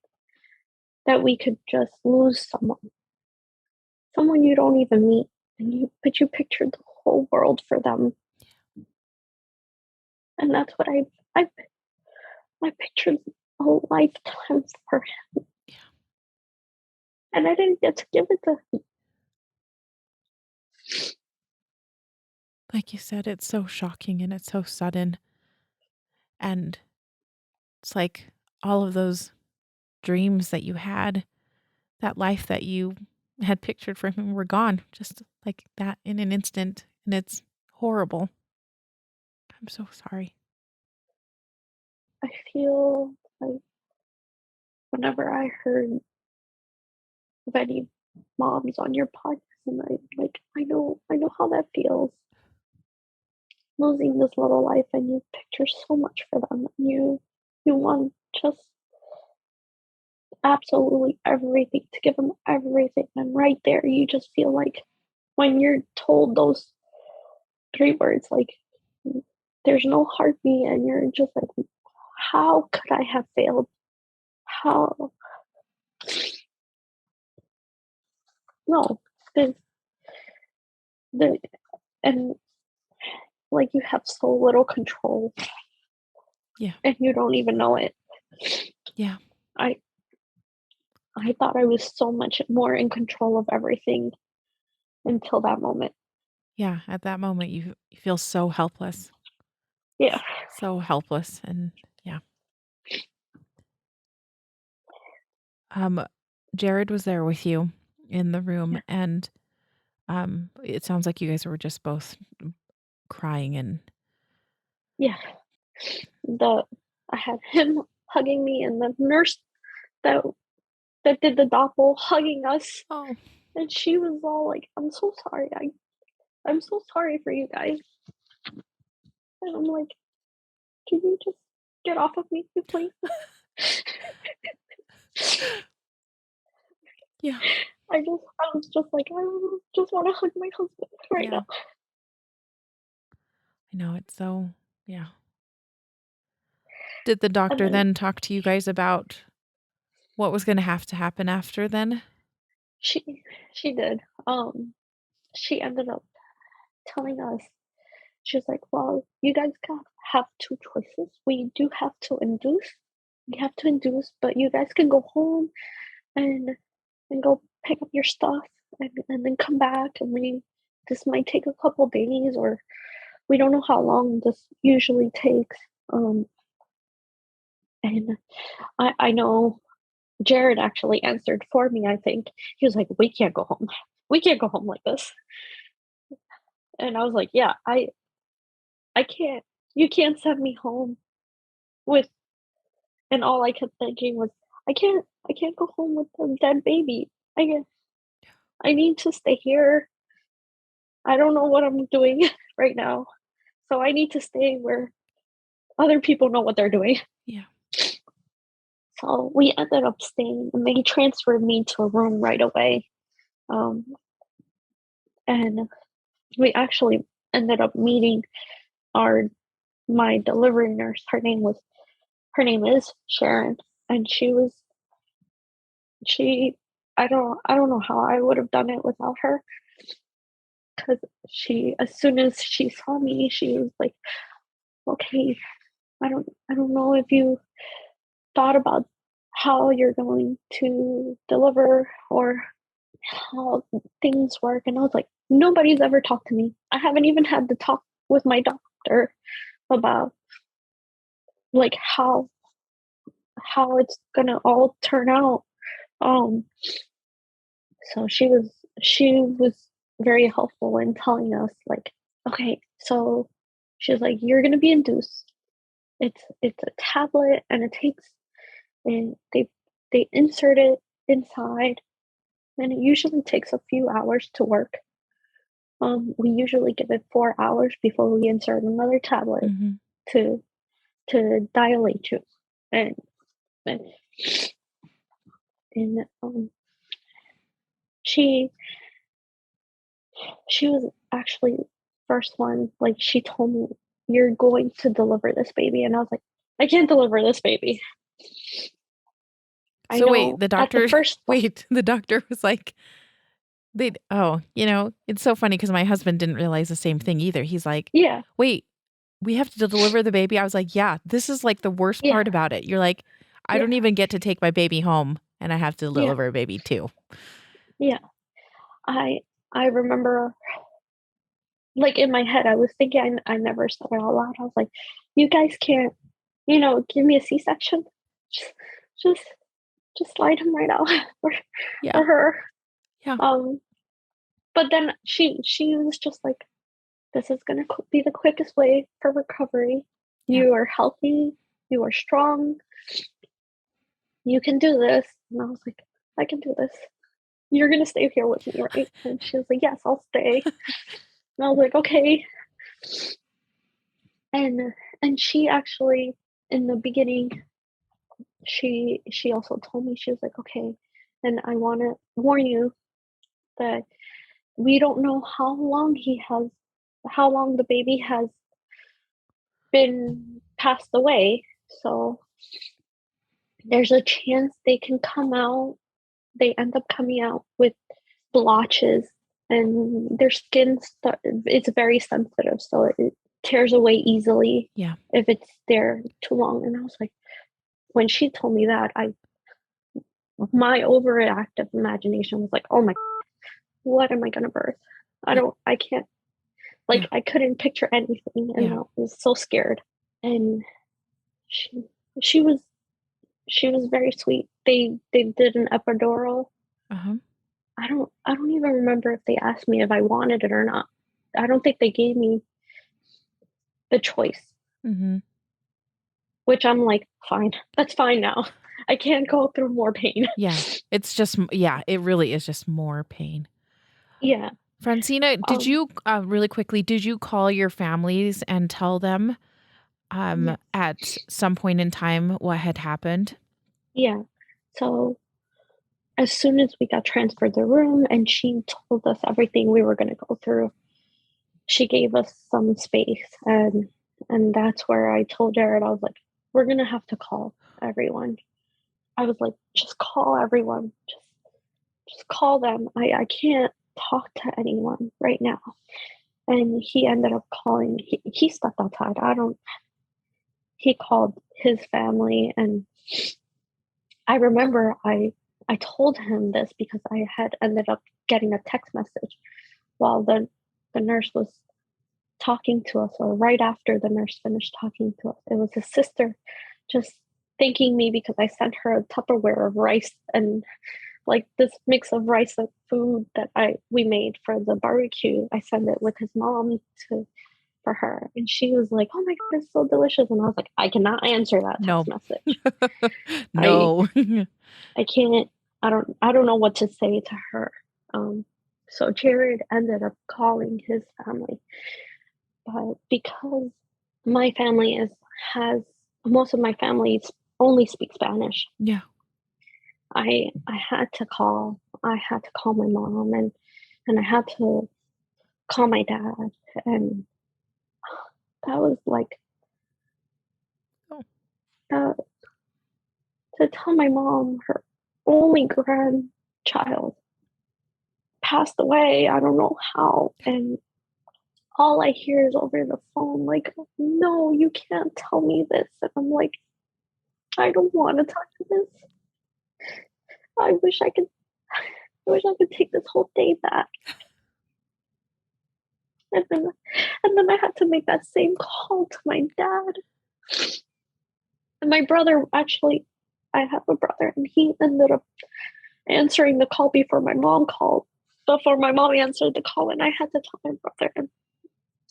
that we could just lose someone you don't even meet, and you pictured the whole world for them. And that's what I pictured a lifetime for him. Yeah. And I didn't get to give it to him. Like you said, it's so shocking and it's so sudden. And it's like all of those dreams that you had, that life that you had pictured for him were gone just like that in an instant. And it's horrible. I'm so sorry. I feel like whenever I heard of any moms on your podcast, and I know how that feels. Losing this little life, and you picture so much for them. You want just absolutely everything, to give them everything, and right there you just feel like, when you're told those 3 words, like, there's no heartbeat, and you're just like, how could I have failed? How? No, there's the and like, you have so little control. Yeah. And you don't even know it. Yeah. I thought I was so much more in control of everything until that moment. Yeah, at that moment you feel so helpless. Yeah. So helpless, and yeah. Jared was there with you in the room, and it sounds like you guys were just both crying and Yeah. I had him hugging me, and the nurse that did the doppel hugging us, oh, and she was all like, "I'm so sorry. I'm so sorry for you guys." And I'm like, "Can you just get off of me, please?" yeah, I was just like, I just want to hug my husband right yeah. now. I know it's so yeah. Did the And doctor then then talk to you guys about what was going to have to happen after then? she did. She ended up telling us, she was like, "Well, you guys have two choices. We do have to induce. We have to induce, but you guys can go home and go pick up your stuff and then come back. And this might take a couple days, or we don't know how long this usually takes." And I know Jared actually answered for me. I think he was like, "We can't go home. We can't go home like this." And I was like, "Yeah, I can't. You can't send me home with." And all I kept thinking was, I can't go home with a dead baby. I need to stay here. I don't know what I'm doing right now, so I need to stay where other people know what they're doing. Yeah. So we ended up staying, and they transferred me to a room right away. Um, and we actually ended up meeting our my delivery nurse. Her name is Sharon, and she I don't know how I would have done it without her, because she, as soon as she saw me, she was like, "Okay, I don't know if you thought about how you're going to deliver or how things work." And I was like, "Nobody's ever talked to me. I haven't even had to talk with my doctor about like how it's gonna all turn out." Um, so she was very helpful in telling us, like, "Okay, so," she was like, "You're gonna be induced. It's a tablet, and it takes, and they insert it inside, and it usually takes a few hours to work. We usually give it 4 hours before we insert another tablet Mm-hmm. to dilate you." And and, and she she was actually first one. Like, she told me, "You're going to deliver this baby," and I was like, "I can't deliver this baby." I So wait, know the at the doctor first wait, the doctor was like it's so funny because my husband didn't realize the same thing either. He's like, yeah, "Wait, we have to deliver the baby?" I was like, "Yeah, this is like the worst yeah, part about it." You're like, "I yeah, don't even get to take my baby home and I have to yeah, deliver a baby too." yeah. I I remember, like, in my head, I was thinking, I never said it out loud. I was like, "You guys can't, give me a C-section. Just, just, just slide him right out for Yeah. her." Yeah. Um, but then she was just like, "This is gonna be the quickest way for recovery. Yeah. You are healthy. You are strong. You can do this." And I was like, "I can do this. You're gonna stay here with me, right?" And she was like, "Yes, I'll stay." And I was like, "Okay." And she actually, in the beginning, she also told me, she was like, "Okay, and I want to warn you that we don't know how long the baby has been passed away. So there's a chance they end up coming out with blotches, and their it's very sensitive, so it tears away easily Yeah. if it's there too long." And I was like, when she told me that, my overactive imagination was like, "Oh my, what am I gonna birth? Yeah. I can't." Like I couldn't picture anything, and I was so scared. And she was very sweet. They did an epidural. I don't even remember if they asked me if I wanted it or not. I don't think they gave me the choice. Which I'm like, fine, that's fine now. I can't go through more pain. Yeah. It's just, it really is just more pain. Yeah. Francina, did you, really quickly, did you call your families and tell them Yes. at some point in time what had happened? Yeah. So as soon as we got transferred the room and she told us everything we were going to go through, she gave us some space. And that's where I told Jared, I was like, we're going to have to call everyone. I was like, just call everyone. Just call them. I can't talk to anyone right now. And he ended up calling. He stepped outside. He called his family, and I remember I told him this because I had ended up getting a text message while the nurse was talking to us, or right after the nurse finished talking to us. It was his sister just thanking me because I sent her a Tupperware of rice and like this mix of rice and food that we made for the barbecue. I sent it with his mom for her, and she was like, "Oh my god, it's so delicious!" And I was like, "I cannot answer that text message. No, I can't. I don't know what to say to her." So Jared ended up calling his family, but because my family has most of my family only speak Spanish. Yeah. I had to call my mom, and I had to call my dad, and that was like to tell my mom her only grandchild passed away. I don't know how, and all I hear is over the phone like, "No, you can't tell me this." And I'm like, I don't want to talk to this. I wish I could take this whole day back. And then I had to make that same call to my dad. And my brother, actually, I have a brother, and he ended up answering the call before my mom answered the call, and I had to tell my brother.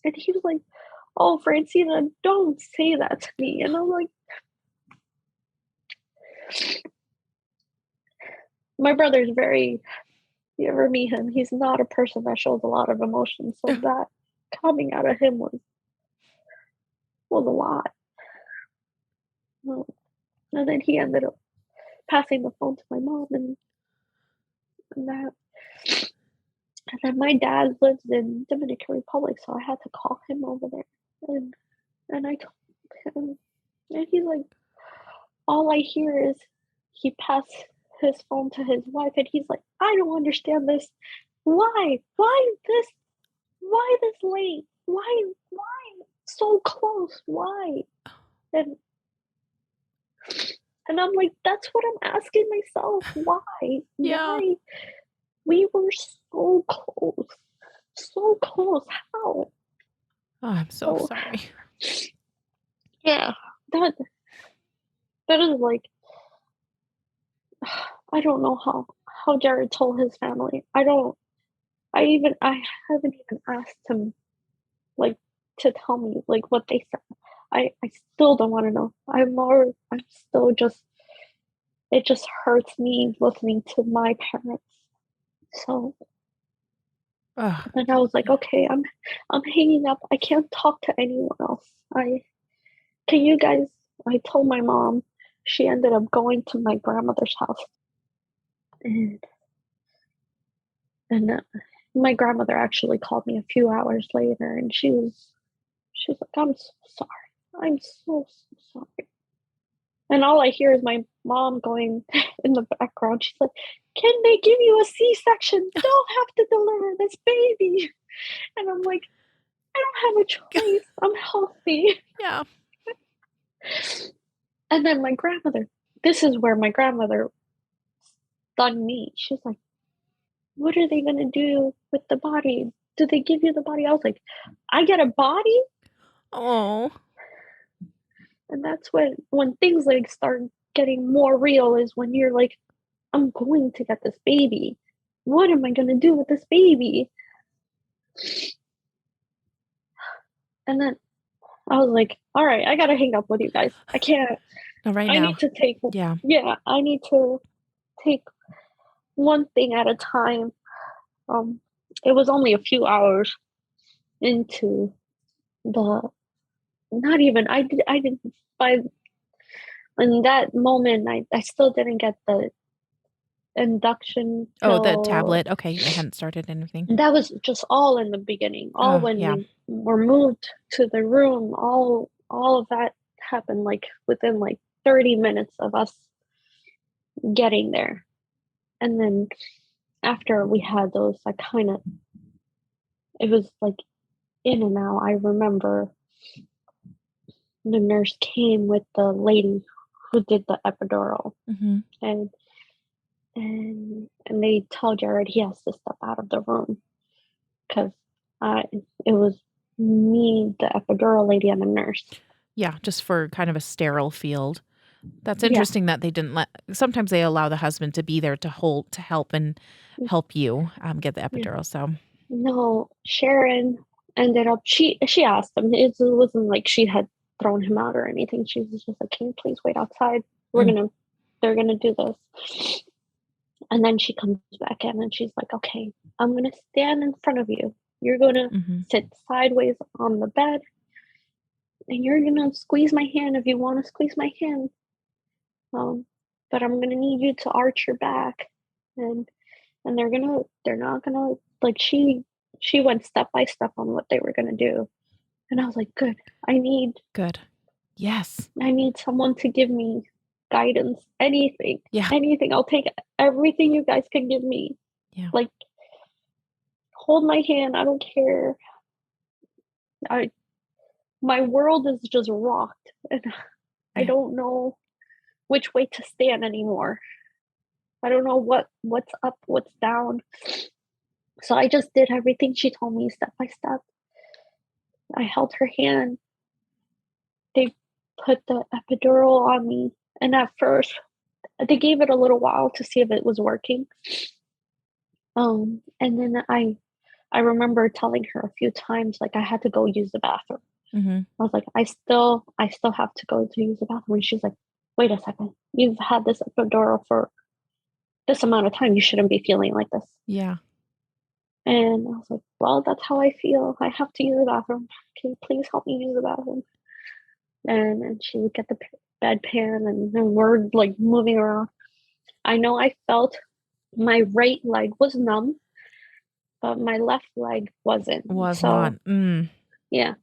And he was like, "Oh, Francina, don't say that to me." And I'm like, my brother's very, you ever meet him, he's not a person that shows a lot of emotion. So that coming out of him was a lot. And then he ended up passing the phone to my mom, and that. And then my dad lives in Dominican Republic, so I had to call him over there. And I told him, and he's like, all I hear is he passed his phone to his wife, and he's like, I don't understand this. Why this late? Why so close? Why? And I'm like, that's what I'm asking myself. Why? Yeah. Why? We were so close. So close. How? Oh, I'm so sorry. Yeah. That is like, I don't know how Jared told his family. I haven't even asked him like to tell me like what they said. I still don't want to know. I'm still just, it just hurts me listening to my parents. So then I was like, okay, I'm hanging up. I can't talk to anyone else. I told my mom. She ended up going to my grandmother's house, and my grandmother actually called me a few hours later, and she was like, I'm so sorry. I'm so sorry. And all I hear is my mom going in the background. She's like, can they give you a C-section? Don't have to deliver this baby. And I'm like, I don't have a choice. I'm healthy. Yeah. And then my grandmother, this is where my grandmother stunned me. She's like, what are they going to do with the body? do they give you the body? I was like, I get a body? Oh. And that's when things like start getting more real, is when you're like, I'm going to get this baby. What am I going to do with this baby? And then I was like, all right, I got to hang up with you guys. I can't. Not right I now. need to take, Yeah. I need to take one thing at a time. It was only a few hours into the, not even, I didn't, by, in that moment, I still didn't get the induction Oh, the pill. tablet. Okay, they hadn't started anything. That was just all in the beginning. All when yeah. we were moved to the room, all of that happened like within like 30 minutes of us getting there. And then after we had those, it was like in and out. I remember the nurse came with the lady who did the epidural, Mm-hmm. and they told Jared he has to step out of the room because it was me, the epidural lady, and the nurse. Yeah, just for kind of a sterile field. That's interesting that they didn't sometimes they allow the husband to be there to help and help you get the epidural. Yeah. So no, Sharon ended up, she asked him. It wasn't like she had thrown him out or anything. She was just like, can you please wait outside? They're gonna do this. And then she comes back in and she's like, okay, I'm going to stand in front of you. You're going to sit sideways on the bed and you're going to squeeze my hand if you want to squeeze my hand. But I'm going to need you to arch your back. And they're not going to, like, she went step by step on what they were going to do. And I was like, good. Good. Yes. I need someone to give me guidance, anything. Yeah. Anything. I'll take everything you guys can give me. Yeah. Like, hold my hand. I don't care. My world is just rocked, and I don't know which way to stand anymore. I don't know what's up, what's down. So I just did everything she told me step by step. I held her hand. They put the epidural on me, and at first they gave it a little while to see if it was working. And then I remember telling her a few times, like, I had to go use the bathroom. Mm-hmm. I was like, I still have to go to use the bathroom. And she's like, wait a second, you've had this epidural for this amount of time. You shouldn't be feeling like this. Yeah. And I was like, well, that's how I feel. I have to use the bathroom. Can you please help me use the bathroom? And she would get the bedpan and we're like moving around. I know I felt my right leg was numb, but my left leg wasn't. Not. Yeah.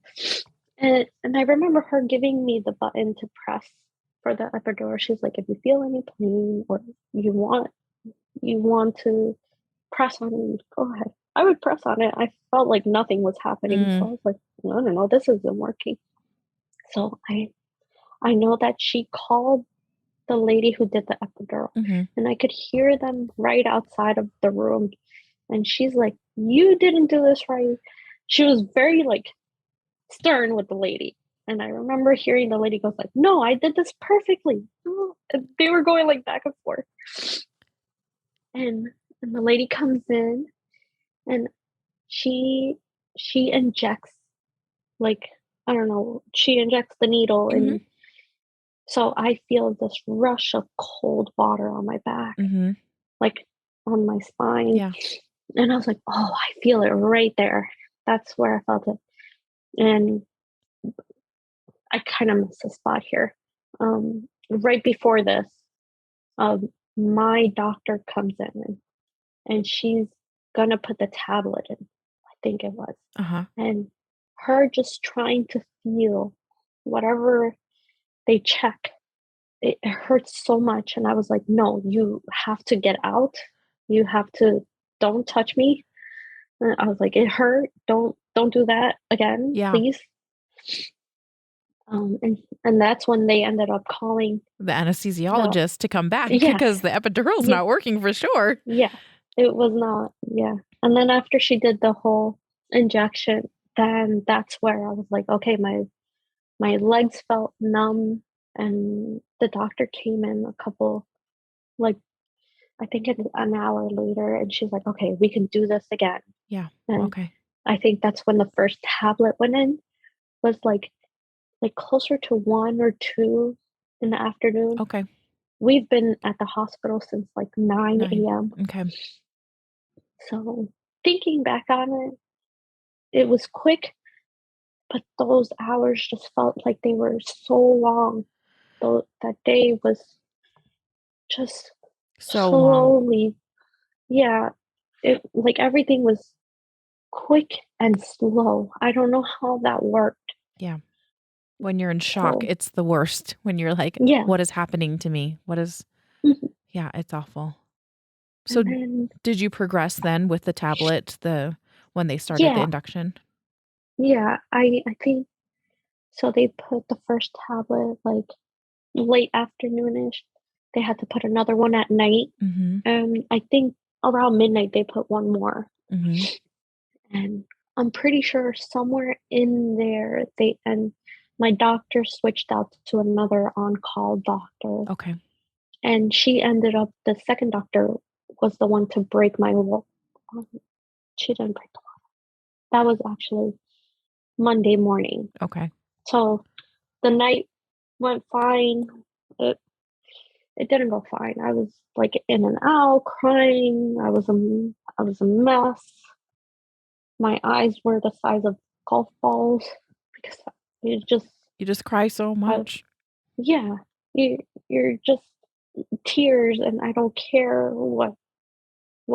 And I remember her giving me the button to press for the epidural. She's like, if you feel any pain or you want to press on it, go ahead. I would press on it. I felt like nothing was happening. So I was like, I don't know, this isn't working. So I know that she called the lady who did the epidural, and I could hear them right outside of the room. And she's like, you didn't do this right. She was very like stern with the lady. And I remember hearing the lady goes like, no, I did this perfectly. And they were going like back and forth. And the lady comes in and she injects, like, I don't know, she injects the needle. And so I feel this rush of cold water on my back, like on my spine. Yeah. And I was like, oh, I feel it right there. That's where I felt it. And I kind of missed a spot here. Right before this, my doctor comes in and she's gonna put the tablet in, I think it was. And her just trying to feel whatever they check, it hurts so much. And I was like, no, you have to get out. You have to, don't touch me. And I was like, it hurt. Don't do that again, please. And that's when they ended up calling the anesthesiologist to come back because the epidural's not working for sure. Yeah, it was not. Yeah. And then after she did the whole injection, then that's where I was like, okay, my legs felt numb, and the doctor came in a couple, like, I think an hour later, and she's like, okay, we can do this again. Yeah. And Okay. I think that's when the first tablet went in, was like closer to 1 or 2 in the afternoon. Okay. We've been at the hospital since like 9 9. a.m. Okay. So thinking back on it, it was quick, but those hours just felt like they were so long. Though that day was just So long. slowly, yeah, it like everything was quick and slow. I don't know how that worked. Yeah. When you're in shock, So, it's the worst. When you're like, yeah. what is happening to me? Mhm. Yeah, it's awful. So And then, did you progress then with the tablet, when they started the yeah, induction? yeah, I think so. They put the first tablet like late afternoonish. They had to put another one at night, Mhm. and I think around midnight they put one more. Mhm. And I'm pretty sure somewhere in there and my doctor switched out to another on-call doctor, Okay. and she ended up the second doctor was the one to break my wall. She didn't break the wall. That was actually Monday morning. Okay. So the night went fine. It it didn't go fine. I was like in and out, crying. I was a mess. My eyes were the size of golf balls because it just You just cry so I much. yeah, you you're just tears, and I don't care what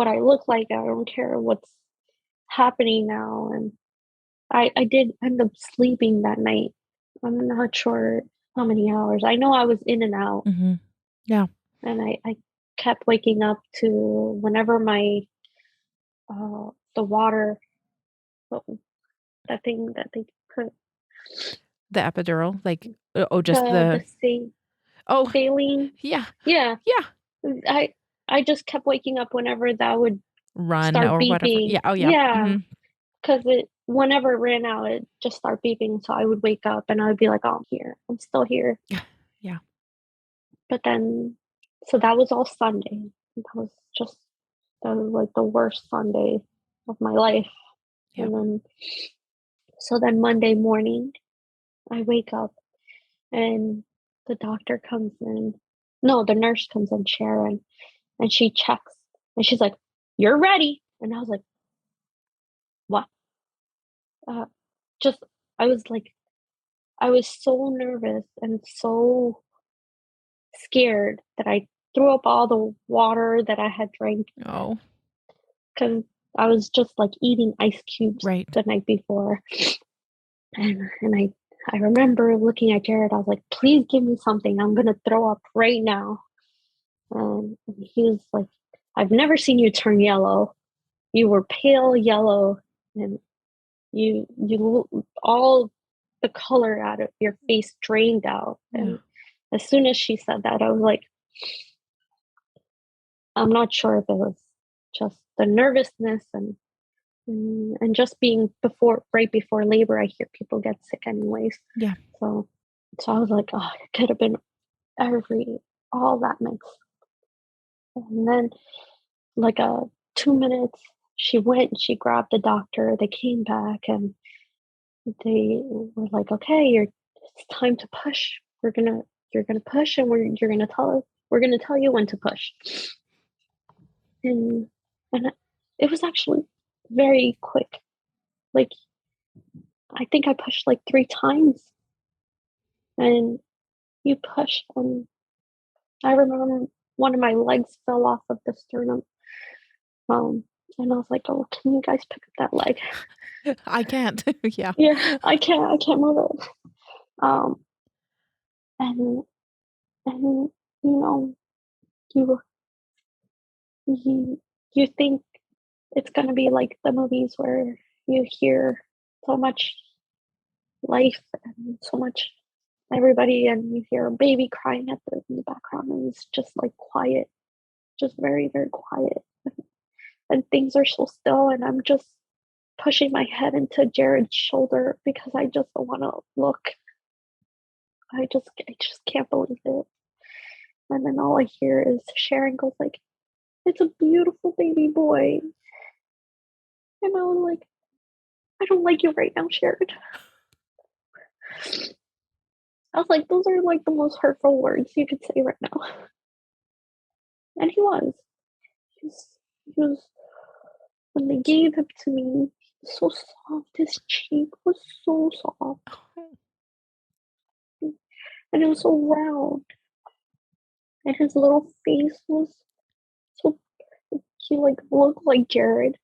I look like. I don't care what's happening now, and I did end up sleeping that night. I'm not sure how many hours. I know I was in and out, Mhm. Yeah. and I kept waking up to whenever my the water, what that thing that they put, The epidural, like, just the oh, saline. yeah. Yeah, Yeah. I I just kept waking up whenever that would Run start or whatever. beeping. Yeah. Oh, yeah. Yeah, Mhm. because it whenever it ran out, it just start beeping. So I would wake up and I would be like, "Oh, I'm here. I'm still here." Yeah. But then, so that was all Sunday. Just that was like the worst Sunday of my life. Yep. And then, so then Monday morning, I wake up and the doctor comes in. No, the nurse comes in, Sharon, and she checks and she's like, "You're ready." And I was like, "What?" Uh, just, I was like, I was so nervous and so scared that I threw up all the water that I had drank Oh, because I was just like eating ice cubes right. the night before. And I remember looking at Jared, I was like, please give me something. I'm gonna throw up right now. And he was like, I've never seen you turn yellow. You were pale yellow, and all the color out of your face drained out. Yeah. And as soon as she said that, I was like, I'm not sure if it was just the nervousness and just being right before labor. I hear people get sick anyways. Yeah. So I was like, oh, it could have been all that mix. And then like 2 minutes, she went and she grabbed the doctor. They came back and they were like, okay, it's time to push. You're gonna push, and we're gonna tell you when to push. And it was actually very quick. Like, I think I pushed like 3 times, and you push, and I remember one of my legs fell off of the sternum. Um, and I was like, "Oh, can you guys pick up that leg?" I can't. Yeah. Yeah, I can't move it. Um, and and you know, you you you think it's gonna be like the movies where you hear so much life and so much everybody, and you hear a baby crying in the background, and it's just like quiet, just very, very quiet. And things are so still, and I'm just pushing my head into Jared's shoulder because I just don't want to look. I just can't believe it. And then all I hear is Sharon goes like, "It's a beautiful baby boy." And I was like, "I don't like you right now, Sharon." I was like, those are like the most hurtful words you could say right now. And he was. He was, when they gave him to me, he was so soft. His cheek was so soft. And it was so round. And his little face was so, he like looked like Jared.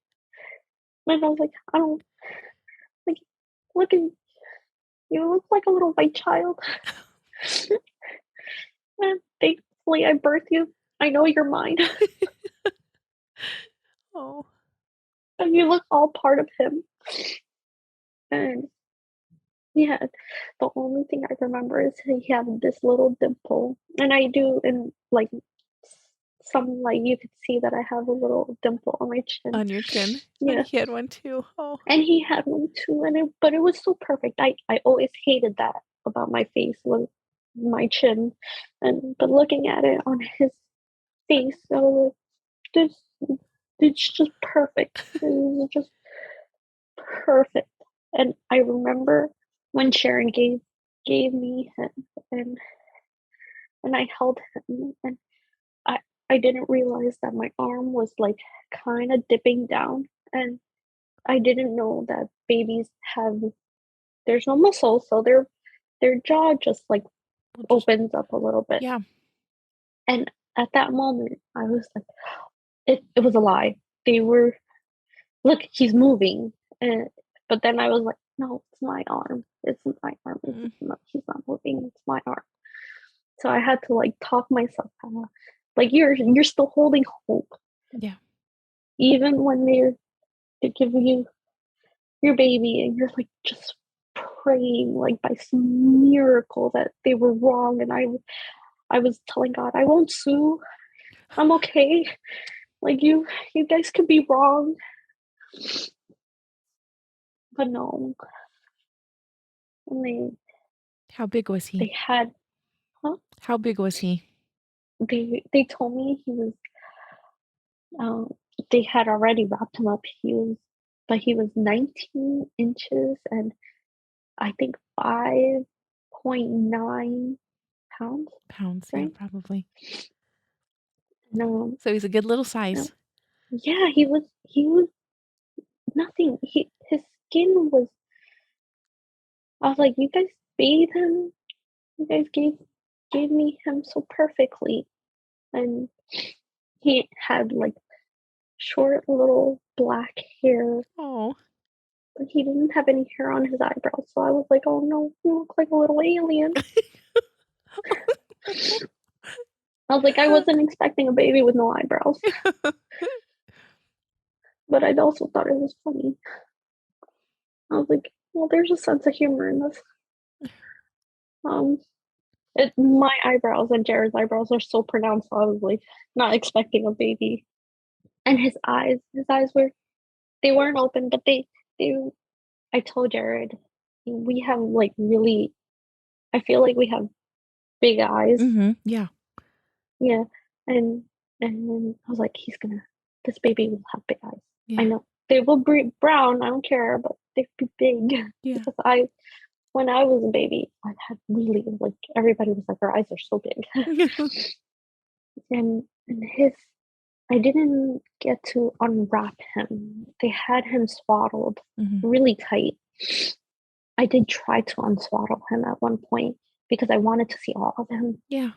And I was like, I don't, like, look at, you look like a little white child. And thankfully I birthed you. I know you're mine. Oh. And you look all part of him. And yeah, the only thing I remember is he had this little dimple. And I do, in like some, like you could see that I have a little dimple on my chin. On your chin? Yeah. And he had one too. Oh. And he had one too. But it was so perfect. I always hated that about my face, was my chin. But looking at it on his face, I was like, it's just perfect. It was just perfect. And I remember when Sharon gave me him, and I held him, and I didn't realize that my arm was like kind of dipping down, and I didn't know that babies there's no muscle, so their jaw just like opens up a little bit. Yeah. And at that moment I was like, it was a lie. They were, look, he's moving. But then I was like, no, it's my arm. It's my arm. He's not moving. It's my arm. So I had to like talk myself out. Like, you're still holding hope. Yeah. Even when they give you your baby and you're like just praying like by some miracle that they were wrong. And I was telling God, I won't sue. I'm okay. Like, you guys could be wrong. But no. And how big was he? They had, huh? How big was he? They told me he was, they had already wrapped him up. But he was 19 inches and I think 5.9 pounds. Pounds, right? Yeah, probably. No. So he's a good little size. No. Yeah, he was nothing. His skin was, I was like, you guys bathe him. You guys gave me him so perfectly. And he had like short little black hair. Oh. But he didn't have any hair on his eyebrows. So I was like, oh no, you look like a little alien. I was like, I wasn't expecting a baby with no eyebrows. But I also thought it was funny. I was like, well, there's a sense of humor in this. My eyebrows and Jared's eyebrows are so pronounced, so I was like not expecting a baby. And his eyes they weren't open, but they I told Jared, we have like really, I feel like we have big eyes. Mm-hmm. Yeah. Yeah. And then I was like, this baby will have big eyes. Yeah. I know. They will be brown, I don't care, but they'd be big. Yeah. Because when I was a baby, I had really, like, everybody was like, her eyes are so big. and I didn't get to unwrap him. They had him swaddled really tight. I did try to unswaddle him at one point because I wanted to see all of him. Yeah.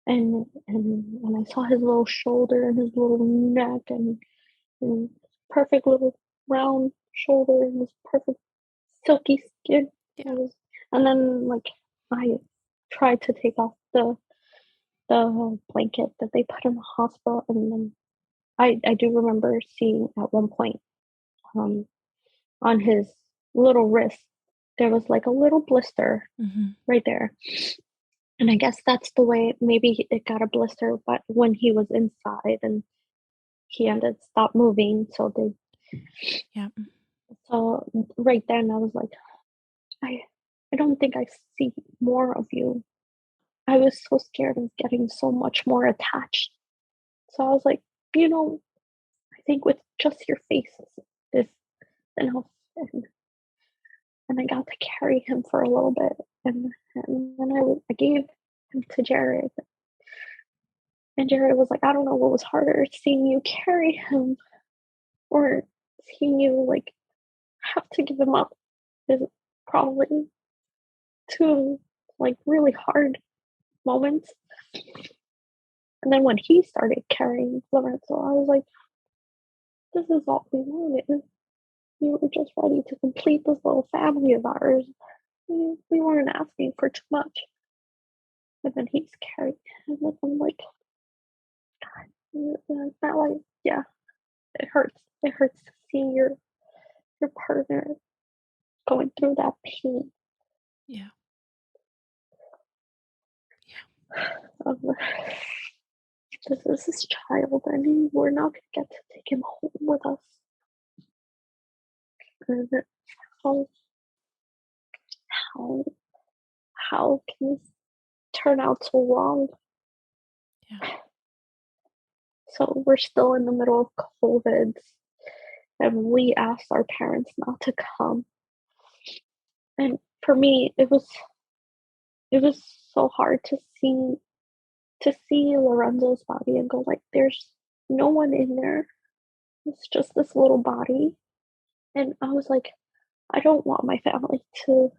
And when I saw his little shoulder and his little neck and perfect little round shoulder and his perfect silky skin. Yeah. And then like I tried to take off the blanket that they put in the hospital, and then I do remember seeing at one point on his little wrist there was like a little blister right there. And I guess that's the way maybe it got a blister, but when he was inside and he stopped moving, so they So right then I was like, I don't think I see more of you. I was so scared of getting so much more attached. So I was like, I think with just your faces is enough. And I got to carry him for a little bit. And then I gave him to Jared. And Jared was like, I don't know what was harder, seeing you carry him or seeing you like have to give him up is probably two like really hard moments. And then when he started carrying Lorenzo, I was like, this is all we wanted. We were just ready to complete this little family of ours. We weren't asking for too much. And then he's carrying him, and I'm like, not like, yeah, it hurts. It hurts to see your partner going through that pain. Yeah. This is his child, and we're not gonna get to take him home with us. And how can this turn out so wrong? Yeah. So we're still in the middle of COVID, and we asked our parents not to come. And for me, it was so hard to see Lorenzo's body and go like, there's no one in there. It's just this little body. And I was like, I don't want my family to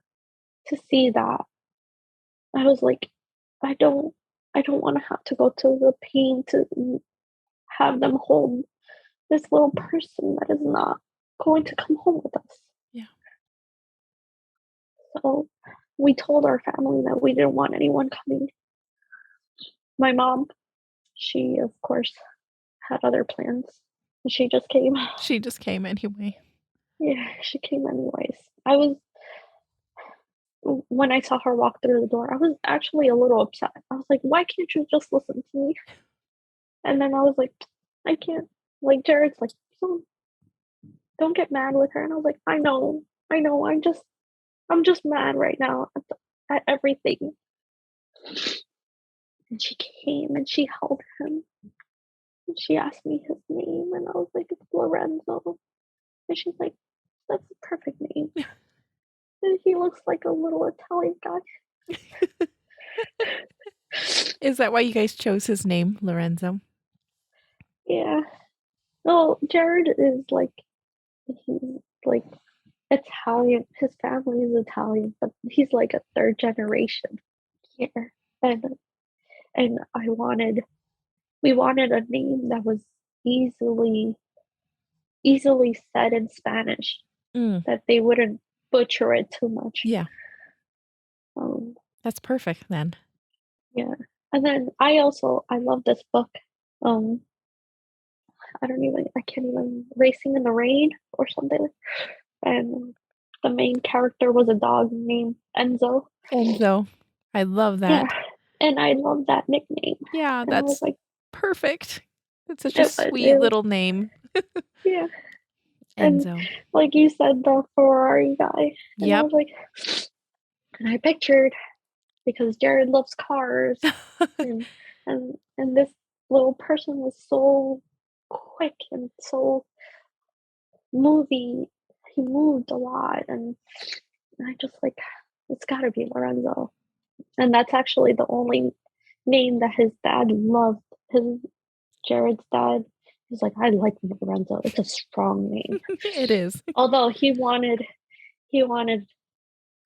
see that. I was like, I don't want to have to go to the pain to have them hold this little person that is not going to come home with us. Yeah. So we told our family that we didn't want anyone coming. My mom, she of course had other plans. She just came. She just came anyway. Yeah, she came anyways. When I saw her walk through the door, I was actually a little upset. I was like, why can't you just listen to me? And then I was like, I can't. Like, Jared's like, don't get mad with her. And I was like, I know. I'm just mad right now at everything. And she came and she held him. And she asked me his name. And I was like, it's Lorenzo. And she's like, that's a perfect name. And he looks like a little Italian guy. Is that why you guys chose his name, Lorenzo? Yeah. Well, Jared is he's like Italian. His family is Italian, but he's like a third generation here. And we wanted a name that was easily said in Spanish, that they wouldn't butcher it too much. Yeah. That's perfect then. Yeah. And then I love this book. I can't even, Racing in the Rain or something. And the main character was a dog named Enzo. Enzo. I love that. Yeah. And I love that nickname. Yeah, and that's like perfect. It's such a sweet little name. Yeah. Enzo. And like you said, the Ferrari guy. And yep. I was like, and I pictured, because Jared loves cars, and this little person was so quick and so moving. He moved a lot, and I just like, it's got to be Lorenzo. And that's actually the only name that his dad loved. Jared's dad was like, I like Lorenzo. It's a strong name. It is. Although he wanted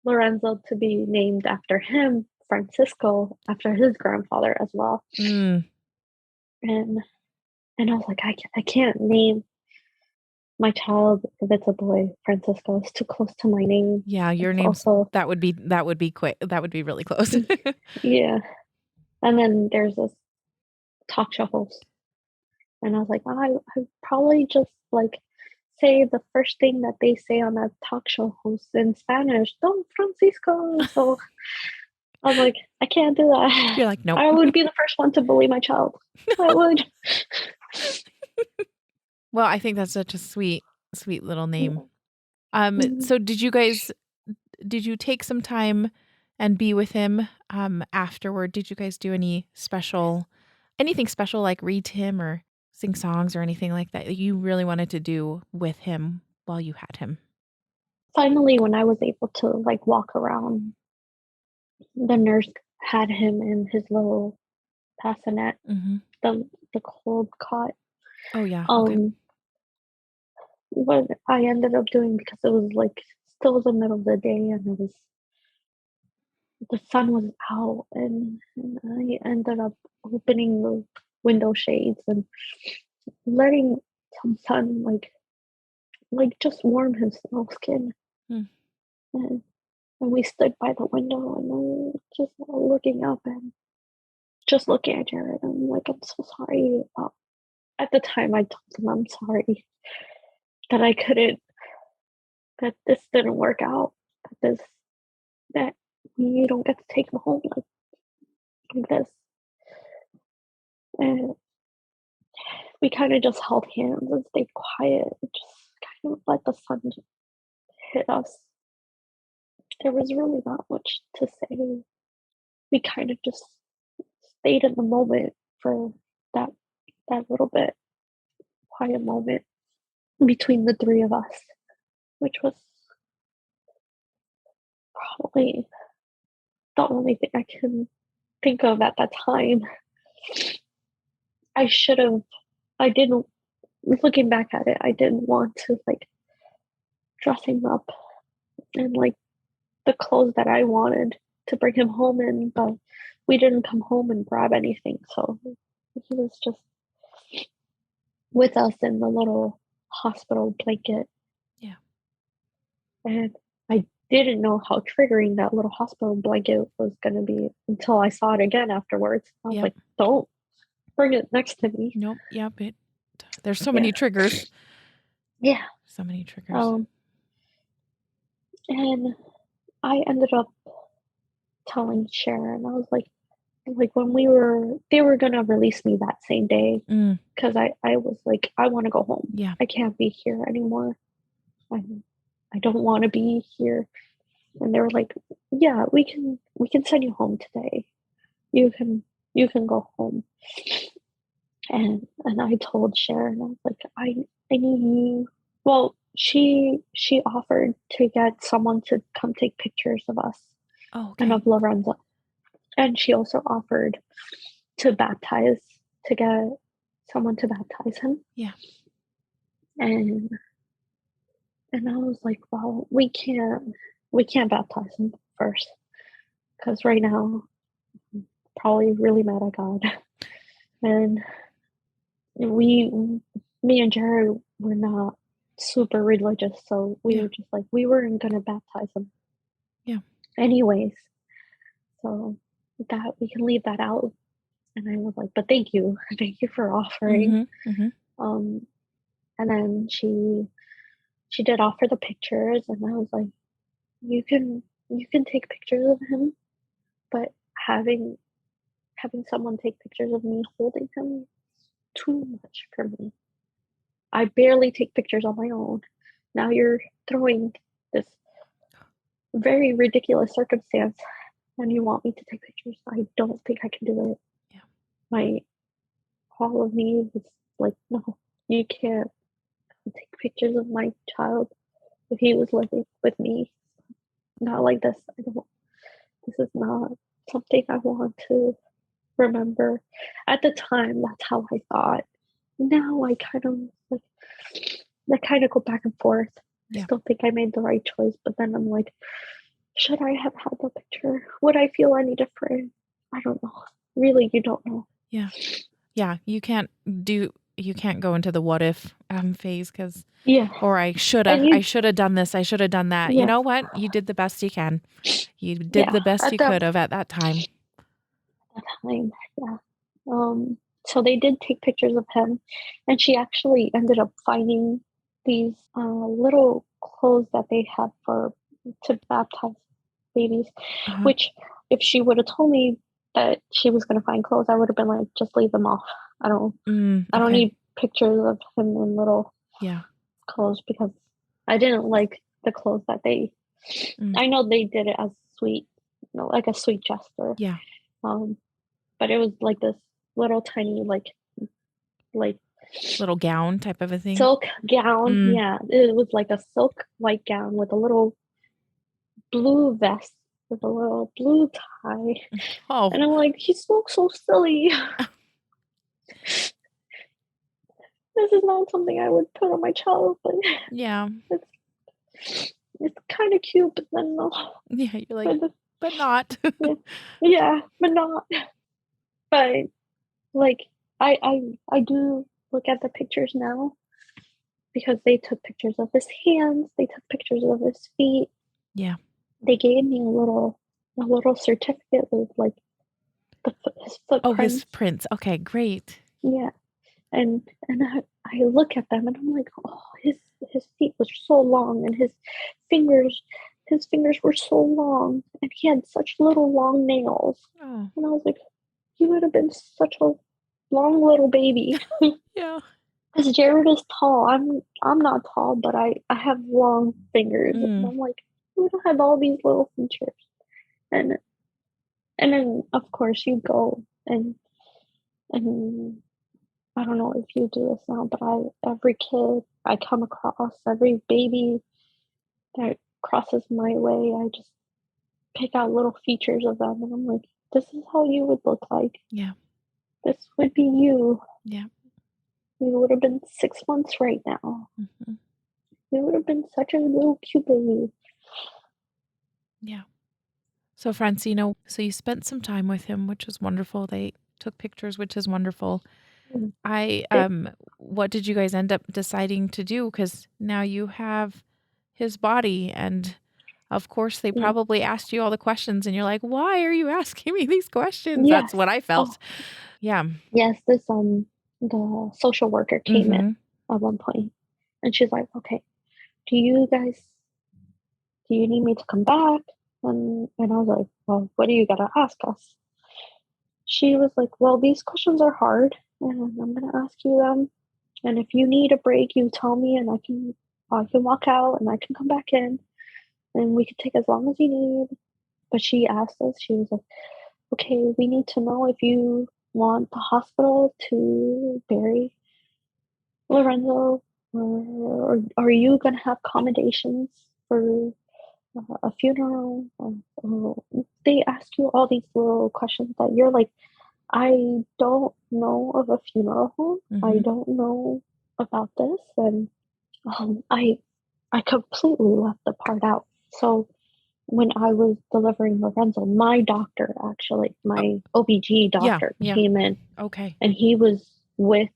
Lorenzo to be named after him, Francisco, after his grandfather as well. And I was like, I can't name my child, if it's a boy, Francisco. It's too close to my name. Yeah, your name also that would be quick. That would be really close. Yeah. And then there's this talk show host. And I was like, I probably just like say the first thing that they say on that talk show host in Spanish, Don Francisco. So I was like, I can't do that. You're like, no. I would be the first one to bully my child. I would. Well, I think that's such a sweet little name. So did you take some time and be with him afterward? Did you guys do anything special, like read to him or sing songs or anything like that you really wanted to do with him while you had him? Finally, when I was able to like walk around, the nurse had him in his little bassinet, Mm-hmm. the cold cot. Oh yeah. Okay. What I ended up doing, because it was like still the middle of the day and the sun was out, and I ended up opening the window shades and letting some sun like just warm his little skin. Mm. And we stood by the window and I was just looking up and just looking at Jared. I'm like, I'm so sorry. At the time, I told him I'm sorry that I couldn't, that this didn't work out, that we don't get to take him home like this. And we kind of just held hands and stayed quiet, and just kind of let the sun hit us. There was really not much to say. We kind of just stayed in the moment for that little bit quiet moment between the three of us, which was probably the only thing I can think of at that time. I didn't, looking back at it, I didn't want to like dress him up in like the clothes that I wanted to bring him home in, but we didn't come home and grab anything. So he was just with us in the little hospital blanket. Yeah. And I didn't know how triggering that little hospital blanket was going to be until I saw it again afterwards. I was like, don't bring it next to me. Nope. Yep. There's so many triggers. Yeah. So many triggers. And I ended up telling Sharon, I was like when they were gonna release me that same day, because I was like, I want to go home. Yeah. I can't be here anymore. I don't want to be here. And they were like, yeah, we can send you home today. You can go home. And I told Sharon, I was like, I need you. Well, she offered to get someone to come take pictures of us. Oh, okay. And of Lorenzo. And she also offered to get someone to baptize him. Yeah. And I was like, well, we can't baptize him first, because right now I'm probably really mad at God. And me and Jared were not super religious, so we were just like, we weren't gonna baptize him. Yeah. Anyways, so that we can leave that out. And I was like, but thank you for offering. And then she did offer the pictures, and I was like, you can take pictures of him, but having someone take pictures of me holding him is too much for me. I barely take pictures on my own. Now you're throwing this very ridiculous circumstance and you want me to take pictures. I don't think I can do it. Yeah. All of me was like, no, you can't take pictures of my child if he was living with me. Not like this. This is not something I want to remember. At the time, that's how I thought. Now I kind of go back and forth. I still think I made the right choice, but then I'm like, should I have had the picture? Would I feel any different? I don't know. Really, you don't know. Yeah. Yeah. You can't go into the what if phase, because or I should have done this, I should have done that. You know what? You did the best you can. You did the best you could have at that time. Yeah. So they did take pictures of him, and she actually ended up finding these little clothes that they had to baptize babies, which if she would have told me that she was going to find clothes, I would have been like, just leave them off. I don't need pictures of him in little clothes, because I didn't like the clothes that they, I know they did it as sweet, like a sweet gesture. Yeah. But it was like this little tiny, like little gown type of a thing. silk gown. Yeah, it was like a silk white gown with a little blue vest with a little blue tie. Oh. And I'm like, he looks so silly. This is not something I would put on my child, but yeah, it's kind of cute, but then no. Yeah, you're like, but not. Yeah, but not. But like, I do look at the pictures now because they took pictures of his hands, they took pictures of his feet. Yeah. They gave me a little certificate with like his footprints. Oh, his prints. Okay, great. Yeah. And I look at them and I'm like, oh, his feet were so long and his fingers were so long and he had such little long nails. Oh. And I was like, he would have been such a long little baby. Yeah. Because Jared is tall. I'm not tall, but I have long fingers. And I'm like, he would have had all these little features. And then of course you go and I don't know if you do this now, but every kid I come across, every baby that crosses my way, I just pick out little features of them and I'm like, this is how you would look like. Yeah. This would be you. Yeah. You would have been 6 months right now. Mm-hmm. You would have been such a little cute baby. Yeah. So Francina, so you spent some time with him, which was wonderful. They took pictures, which is wonderful. What did you guys end up deciding to do? Because now you have his body, and of course they probably asked you all the questions, and you're like, "Why are you asking me these questions?" Yes. That's what I felt. Oh. Yeah. Yes, the social worker came in at one point, and she's like, "Okay, do you need me to come back?" And I was like, "Well, what do you gotta ask us?" She was like, "Well, these questions are hard, and I'm gonna ask you them. And if you need a break, you tell me, and I can walk out, and I can come back in, and we can take as long as you need." But she asked us, she was like, "Okay, we need to know if you want the hospital to bury Lorenzo, or are you gonna have accommodations for a funeral?" They ask you all these little questions that you're like, I don't know of a funeral home. I don't know about this, and I completely left the part out. So when I was delivering Lorenzo, my doctor, actually, my OBG doctor, came in. Okay. And he was with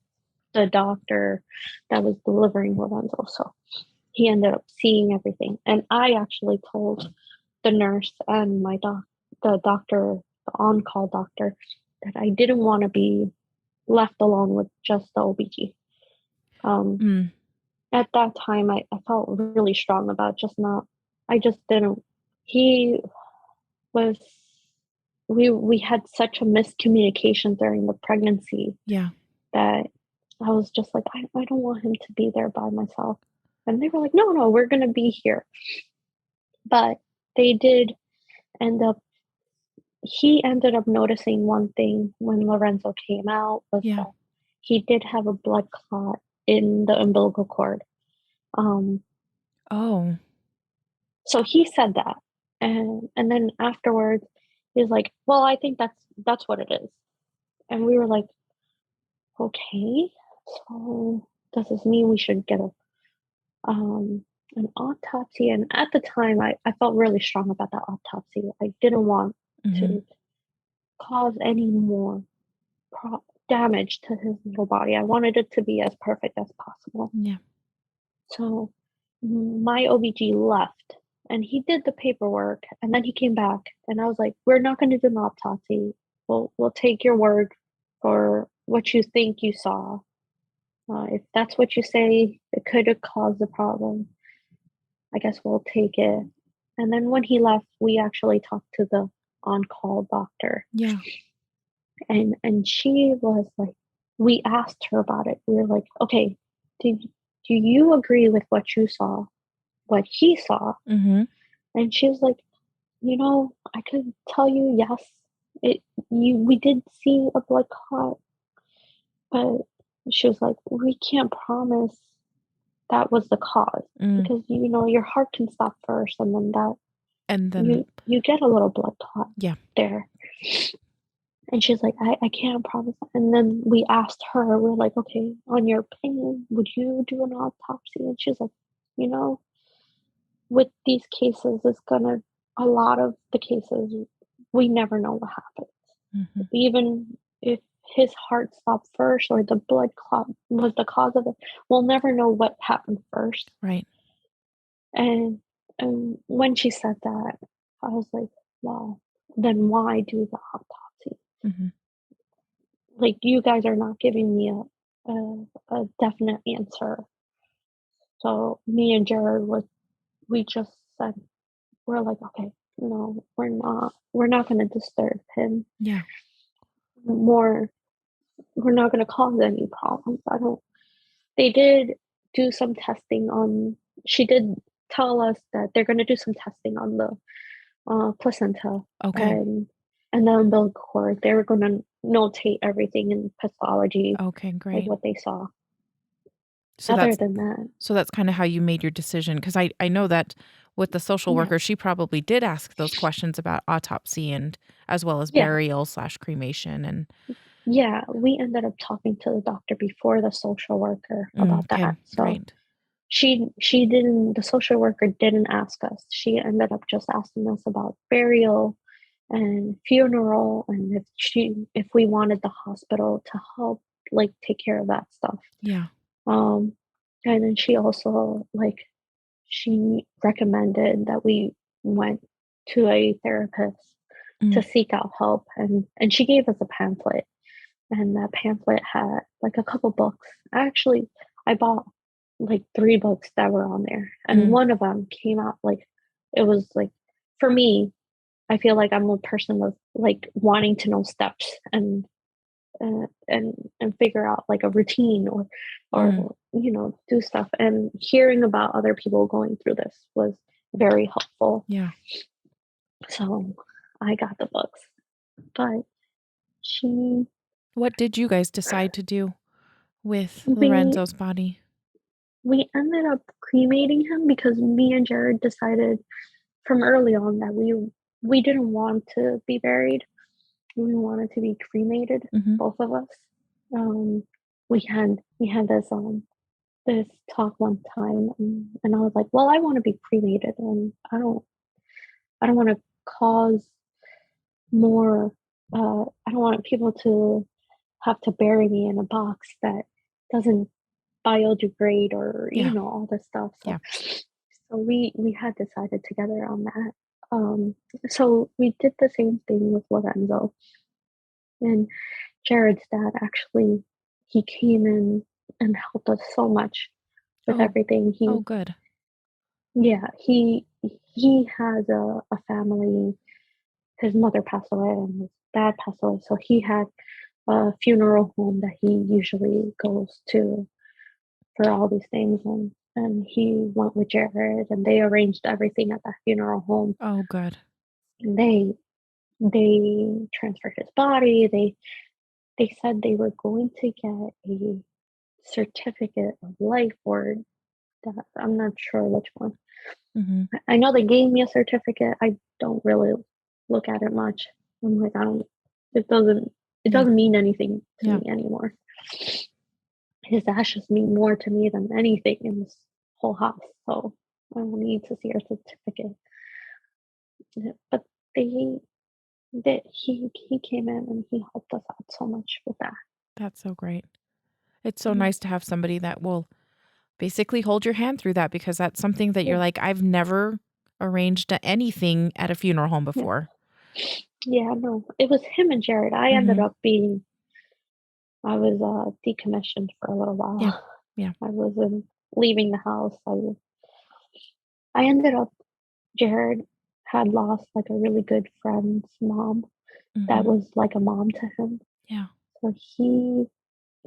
the doctor that was delivering Lorenzo. So he ended up seeing everything. And I actually told the nurse and the doctor, the on-call doctor, that I didn't want to be left alone with just the OBG. At that time, I felt really strong about I just didn't, he was, we had such a miscommunication during the pregnancy. Yeah. That I was just like, I don't want him to be there by myself. And they were like, no, we're going to be here. But they did he ended up noticing one thing when Lorenzo came out was that he did have a blood clot in the umbilical cord. So he said that. And then afterwards, he was like, well, I think that's what it is. And we were like, okay, so does this mean we should get an autopsy? And at the time, I felt really strong about that autopsy. I didn't want to cause any more damage to his little body. I wanted it to be as perfect as possible. Yeah. So my OBG left, and he did the paperwork, and then he came back, and I was like, we're not going to do an autopsy. We'll take your word for what you think you saw. If that's what you say, it could have caused a problem. I guess we'll take it. And then when he left, we actually talked to the on-call doctor. Yeah. And she was like, we asked her about it. We were like, okay, do you agree with what you saw? what he saw. Mm-hmm. And she was like, I could tell you, yes, we did see a blood clot, but she was like, we can't promise that was the cause because your heart can stop first, and then And then, you get a little blood clot yeah. there. And she's like, I can't promise that. And then we asked her, we're like, okay, on your opinion, would you do an autopsy? And she's like, with these cases, a lot of the cases, we never know what happens. Mm-hmm. Even if his heart stopped first or the blood clot was the cause of it, we'll never know what happened first. Right. And when she said that, I was like, wow, then why do the autopsy? Mm-hmm. Like, you guys are not giving me a definite answer. So me and Jared we just said, we're like, okay, no, we're not going to disturb him Yeah. more. We're not going to cause any problems. They did do some testing she did tell us that they're going to do some testing on the placenta. Okay. And the umbilical cord. They were going to notate everything in pathology. Okay, Like great. what they saw. So Other than that. So that's kind of how you made your decision. Because I know that with the social worker, she probably did ask those questions about autopsy and as well as burial/cremation. And yeah, we ended up talking to the doctor before the social worker about that. So right. the social worker didn't ask us. She ended up just asking us about burial and funeral, and if we wanted the hospital to help like take care of that stuff. Yeah. And then she also she recommended that we went to a therapist to seek out help, and she gave us a pamphlet, and that pamphlet had like a couple books. I bought like 3 books that were on there, and one of them came out it was like, for me, I feel like I'm a person of like wanting to know steps and figure out like a routine or do stuff, and hearing about other people going through this was very helpful. Yeah. So I got the books. But what did you guys decide to do with we Lorenzo's body? we ended up cremating him because me and Jared decided from early on that we didn't want to be buried. We wanted to be cremated, both of us. We had this talk one time, and I was like, well, I want to be cremated, and I don't want to cause more. I don't want people to have to bury me in a box that doesn't biodegrade or all this stuff. So, so we had decided together on that. So we did the same thing with Lorenzo, and Jared's dad actually, he came in and helped us so much with everything. Good. Yeah, he has a family. His mother passed away and his dad passed away, so he had a funeral home that he usually goes to for all these things, and he went with Jared, and they arranged everything at that funeral home. Oh, good. And they transferred his body. They said they were going to get a certificate of life, or that I'm not sure which one. I know they gave me a certificate. I don't really look at it much. I'm like, it doesn't mean anything to me anymore. His ashes mean more to me than anything in this whole house. So I don't need to see a certificate. But he came in and he helped us out so much with that. That's so great. It's so nice to have somebody that will basically hold your hand through that, because that's something that you're like, I've never arranged anything at a funeral home before. Yeah, no, it was him and Jared. I ended up I was decommissioned for a little while. Yeah. I wasn't leaving the house. I ended up, Jared had lost like a really good friend's mom that was like a mom to him. Yeah. So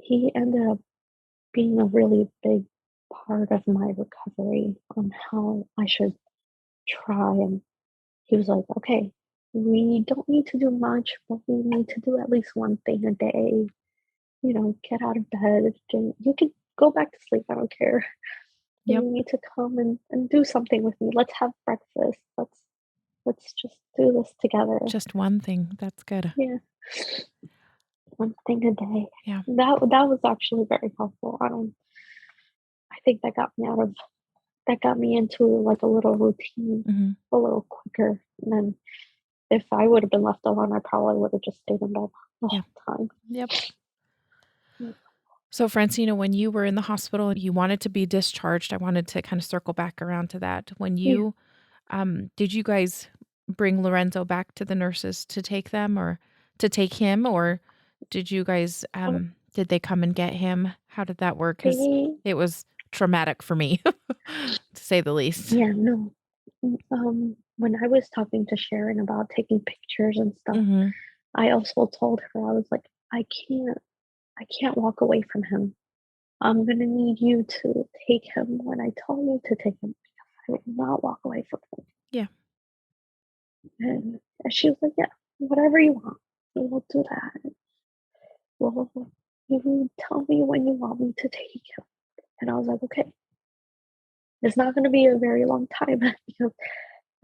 he ended up being a really big part of my recovery on how I should try. And he was like, okay, we don't need to do much, but we need to do at least one thing a day. Get out of bed. You can go back to sleep. I don't care. Yep. You need to come and do something with me. Let's have breakfast. Let's just do this together. Just one thing. That's good. Yeah. One thing a day. Yeah. That was actually very helpful. I think that got me into like a little routine a little quicker. And then if I would have been left alone, I probably would have just stayed in bed the whole time. Yep. Yeah. So, Francina, when you were in the hospital and you wanted to be discharged, I wanted to kind of circle back around to that. When you, did you guys bring Lorenzo back to the nurses to take them or to take him? Or did you guys, did they come and get him? How did that work? Because it was traumatic for me, to say the least. Yeah, no. When I was talking to Sharon about taking pictures and stuff, I also told her, I was like, I can't walk away from him. I'm gonna need you to take him when I tell you to take him because I will not walk away from him. Yeah. And she was like, yeah, whatever you want, we'll do that. Well, you tell me when you want me to take him. And I was like, okay. It's not going to be a very long time because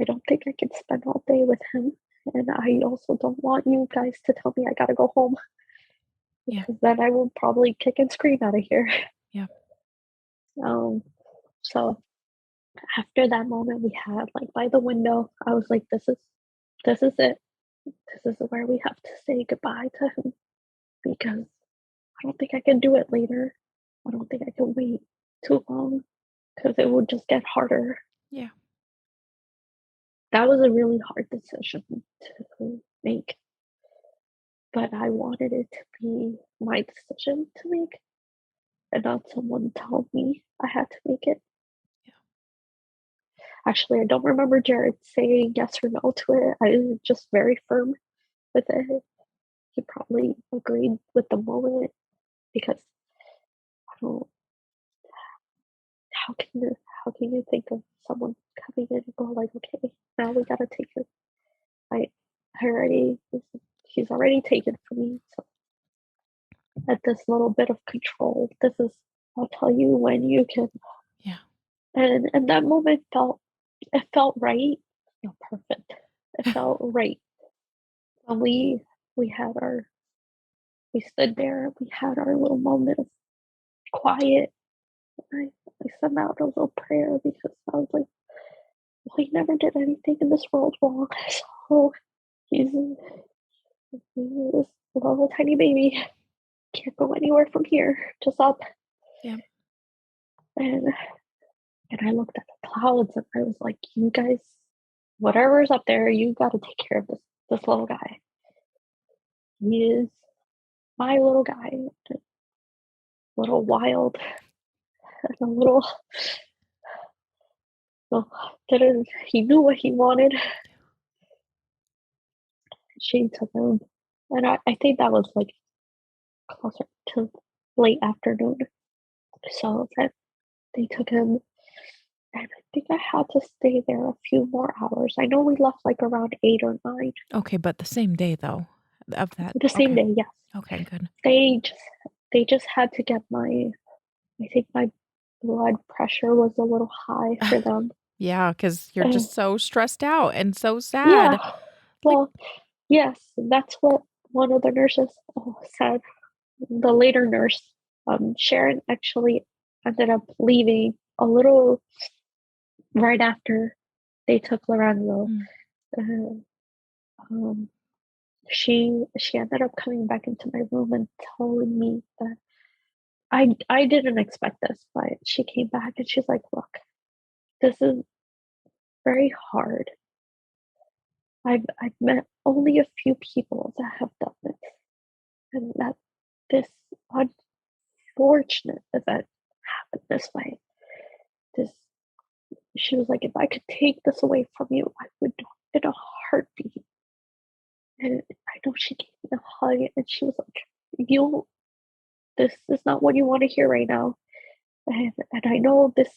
I don't think I can spend all day with him. And I also don't want you guys to tell me I got to go home. Because then I will probably kick and scream out of here. Yeah. So after that moment we had, like, by the window, I was like, this is it. This is where we have to say goodbye to him because I don't think I can do it later. I don't think I can wait too long because it would just get harder. Yeah. That was a really hard decision to make. But I wanted it to be my decision to make and not someone tell me I had to make it. Yeah. Actually, I don't remember Jared saying yes or no to it. I was just very firm with it. He probably agreed with the moment because I don't. How can you think of someone coming in and go like, okay, now we gotta take it. He's already taken from me. So at this little bit of control, I'll tell you when you can. Yeah. And that moment felt right. Not perfect. It felt right. When we stood there, we had our little moment of quiet. I sent out a little prayer because I was like, well, he never did anything in this world wrong. So he's this little tiny baby. Can't go anywhere from here, just up. Yeah. And I looked at the clouds and I was like, you guys, whatever's up there, you got to take care of this little guy. He is my little guy, a little wild, and a little. Well, he knew what he wanted. She took him, and I think that was like closer to late afternoon. So that they took him, and I think I had to stay there a few more hours. I know we left like around 8 or 9. Okay, but the same day though, of that. The same day, yes. Okay, good. They just had to get I think my blood pressure was a little high for them. Yeah, because you're just so stressed out and so sad. Yeah. Well, yes, that's what one of the nurses said. The later nurse, Sharon, actually ended up leaving a little right after they took Lorenzo. She ended up coming back into my room and telling me that I didn't expect this, but she came back and she's like, look, this is very hard. I've met only a few people that have done this, and that this unfortunate event happened this way. She was like, if I could take this away from you, I would in a heartbeat. And I know she gave me a hug, and she was like, this is not what you want to hear right now. And I know this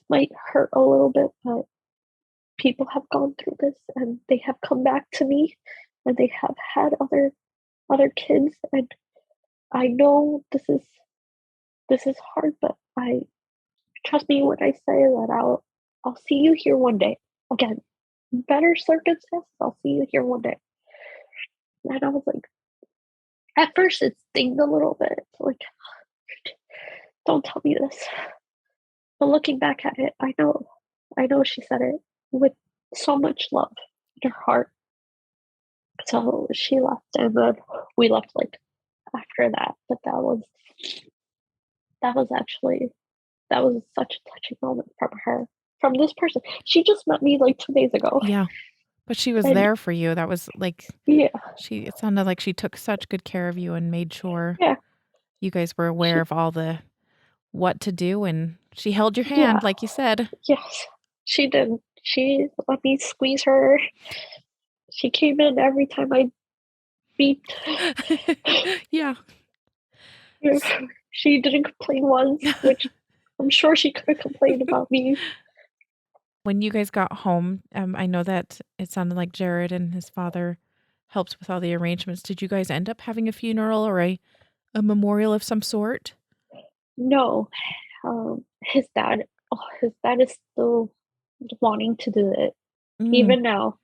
might hurt a little bit, but people have gone through this and they have come back to me and they have had other kids, and I know this is hard, but I trust me when I say that I'll see you here one day. Again, better circumstances, I'll see you here one day. And I was like, at first it stings a little bit. Like, don't tell me this. But looking back at it, I know she said it with so much love in her heart. So she left, and then we left like after that. But that was such a touching moment from her, from this person. She just met me like 2 days ago. Yeah. But she was And there for you. That was like, yeah, it sounded like she took such good care of you and made sure yeah, you guys were aware of all the what to do, and she held your hand, yeah, like you said. yes, she did. She let me squeeze her. She came in every time I beeped. Yeah. She didn't complain once, which I'm sure she could have complained about me. When you guys got home, I know that it sounded like Jared and his father helped with all the arrangements. Did you guys end up having a funeral or a memorial of some sort? No, his dad is still wanting to do it. Even now,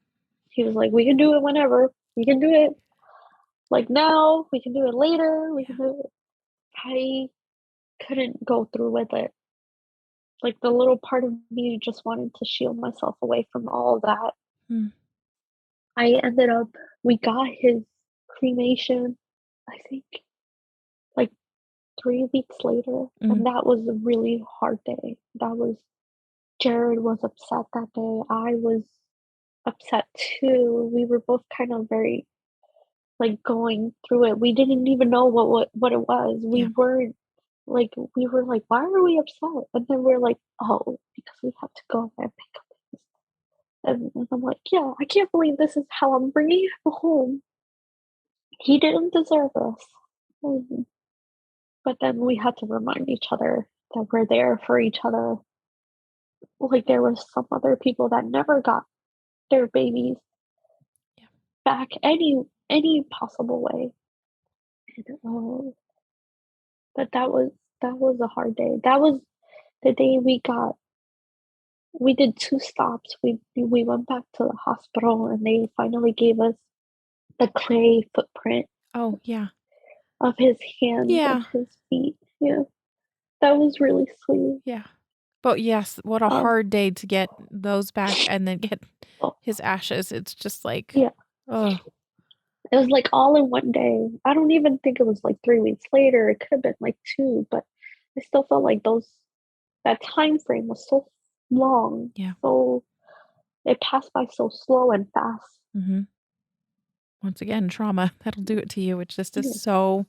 he was like, "We can do it whenever. We can do it like now. We can do it later. We can do it." I couldn't go through with it. Like, the little part of me just wanted to shield myself away from all that. We got his cremation, I think, like 3 weeks later, and that was a really hard day. Jared was upset that day. I was upset too. We were both kind of very, like, going through it. We didn't even know what it was. We were like, "Why are we upset?" And then we're like, "Oh, because we have to go and pick up this." And I'm like, "Yeah, I can't believe this is how I'm bringing him home. He didn't deserve this." But then we had to remind each other that we're there for each other. Like, there was some other people that never got their babies back any possible way. And, but that was a hard day. That was the day we did 2 stops. We went back to the hospital, and they finally gave us the clay footprint Oh, yeah. of his hands and his feet. Yeah. That was really sweet. Yeah. But yes, what a hard day to get those back and then get his ashes. It's just like, yeah. Oh. It was like all in one day. I don't even think it was like 3 weeks later. It could have been like 2, but I still felt like that time frame was so long. Yeah. So it passed by so slow and fast. Once again, trauma, that'll do it to you. It just is so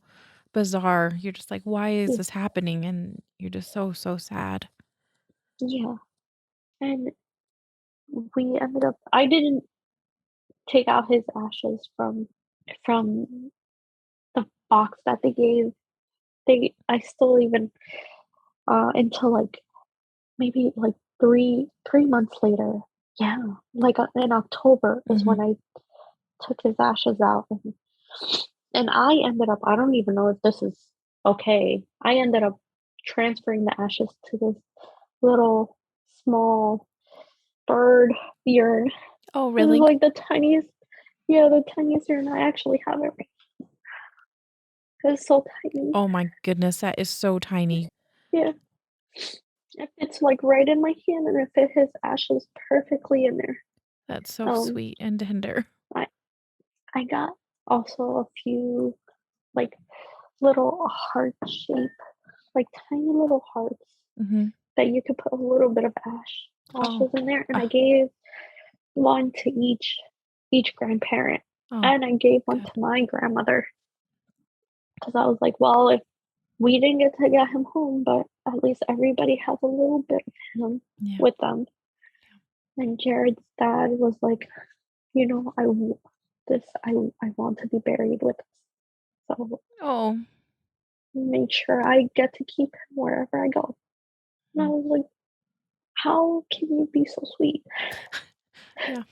bizarre. You're just like, why is this happening? And you're just so sad. Yeah. And we ended up, I didn't take out his ashes from the box that they gave. I still even, until like maybe like 3 months later. Yeah. Like in October is when I took his ashes out. And I ended up, I don't even know if this is okay. I ended up transferring the ashes to this little small bird urn. Oh, It really? was like the tiniest urn. I actually have it. It's so tiny. Oh my goodness, that is so tiny. Yeah. It fits like right in my hand, and it fit his ashes perfectly in there. That's so sweet and tender. I got also a few like little heart shape, like tiny little hearts that you could put a little bit of ashes in there, and I gave one to each grandparent, and I gave one to my grandmother, because I was like, well, if we didn't get to get him home, but at least everybody has a little bit of him with them. And Jared's dad was like, I want to be buried with us. So made sure I get to keep him wherever I go. And I was like, how can you be so sweet? Yeah.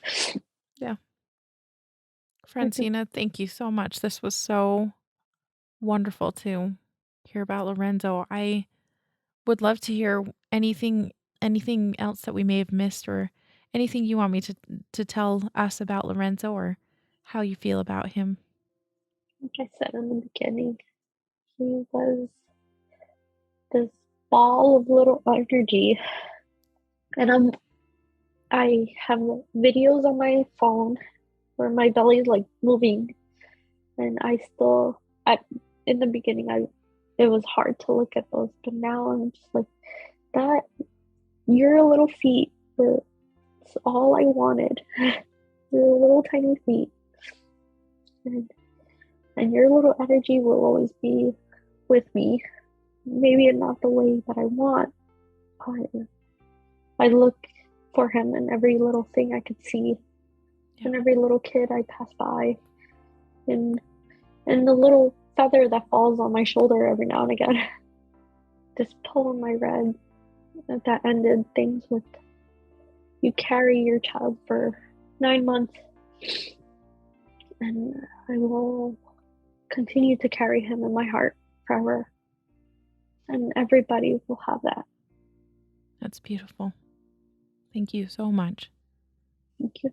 Yeah. Francina, thank you so much. This was so wonderful to hear about Lorenzo. I would love to hear anything else that we may have missed, or anything you want me to tell us about Lorenzo, or how you feel about him. Like I said in the beginning, he was this ball of little energy. And I have videos on my phone where my belly is like moving, and in the beginning, it was hard to look at those, but now I'm just like, that, your little feet were all I wanted. Your little tiny feet. And your little energy will always be with me. Maybe not the way that I want, but I look for him in every little thing I could see, and every little kid I pass by, and the little feather that falls on my shoulder every now and again. This poem I read that ended things with, you carry your child for 9 months, and I will continue to carry him in my heart forever. And everybody will have that. That's beautiful. Thank you so much. Thank you.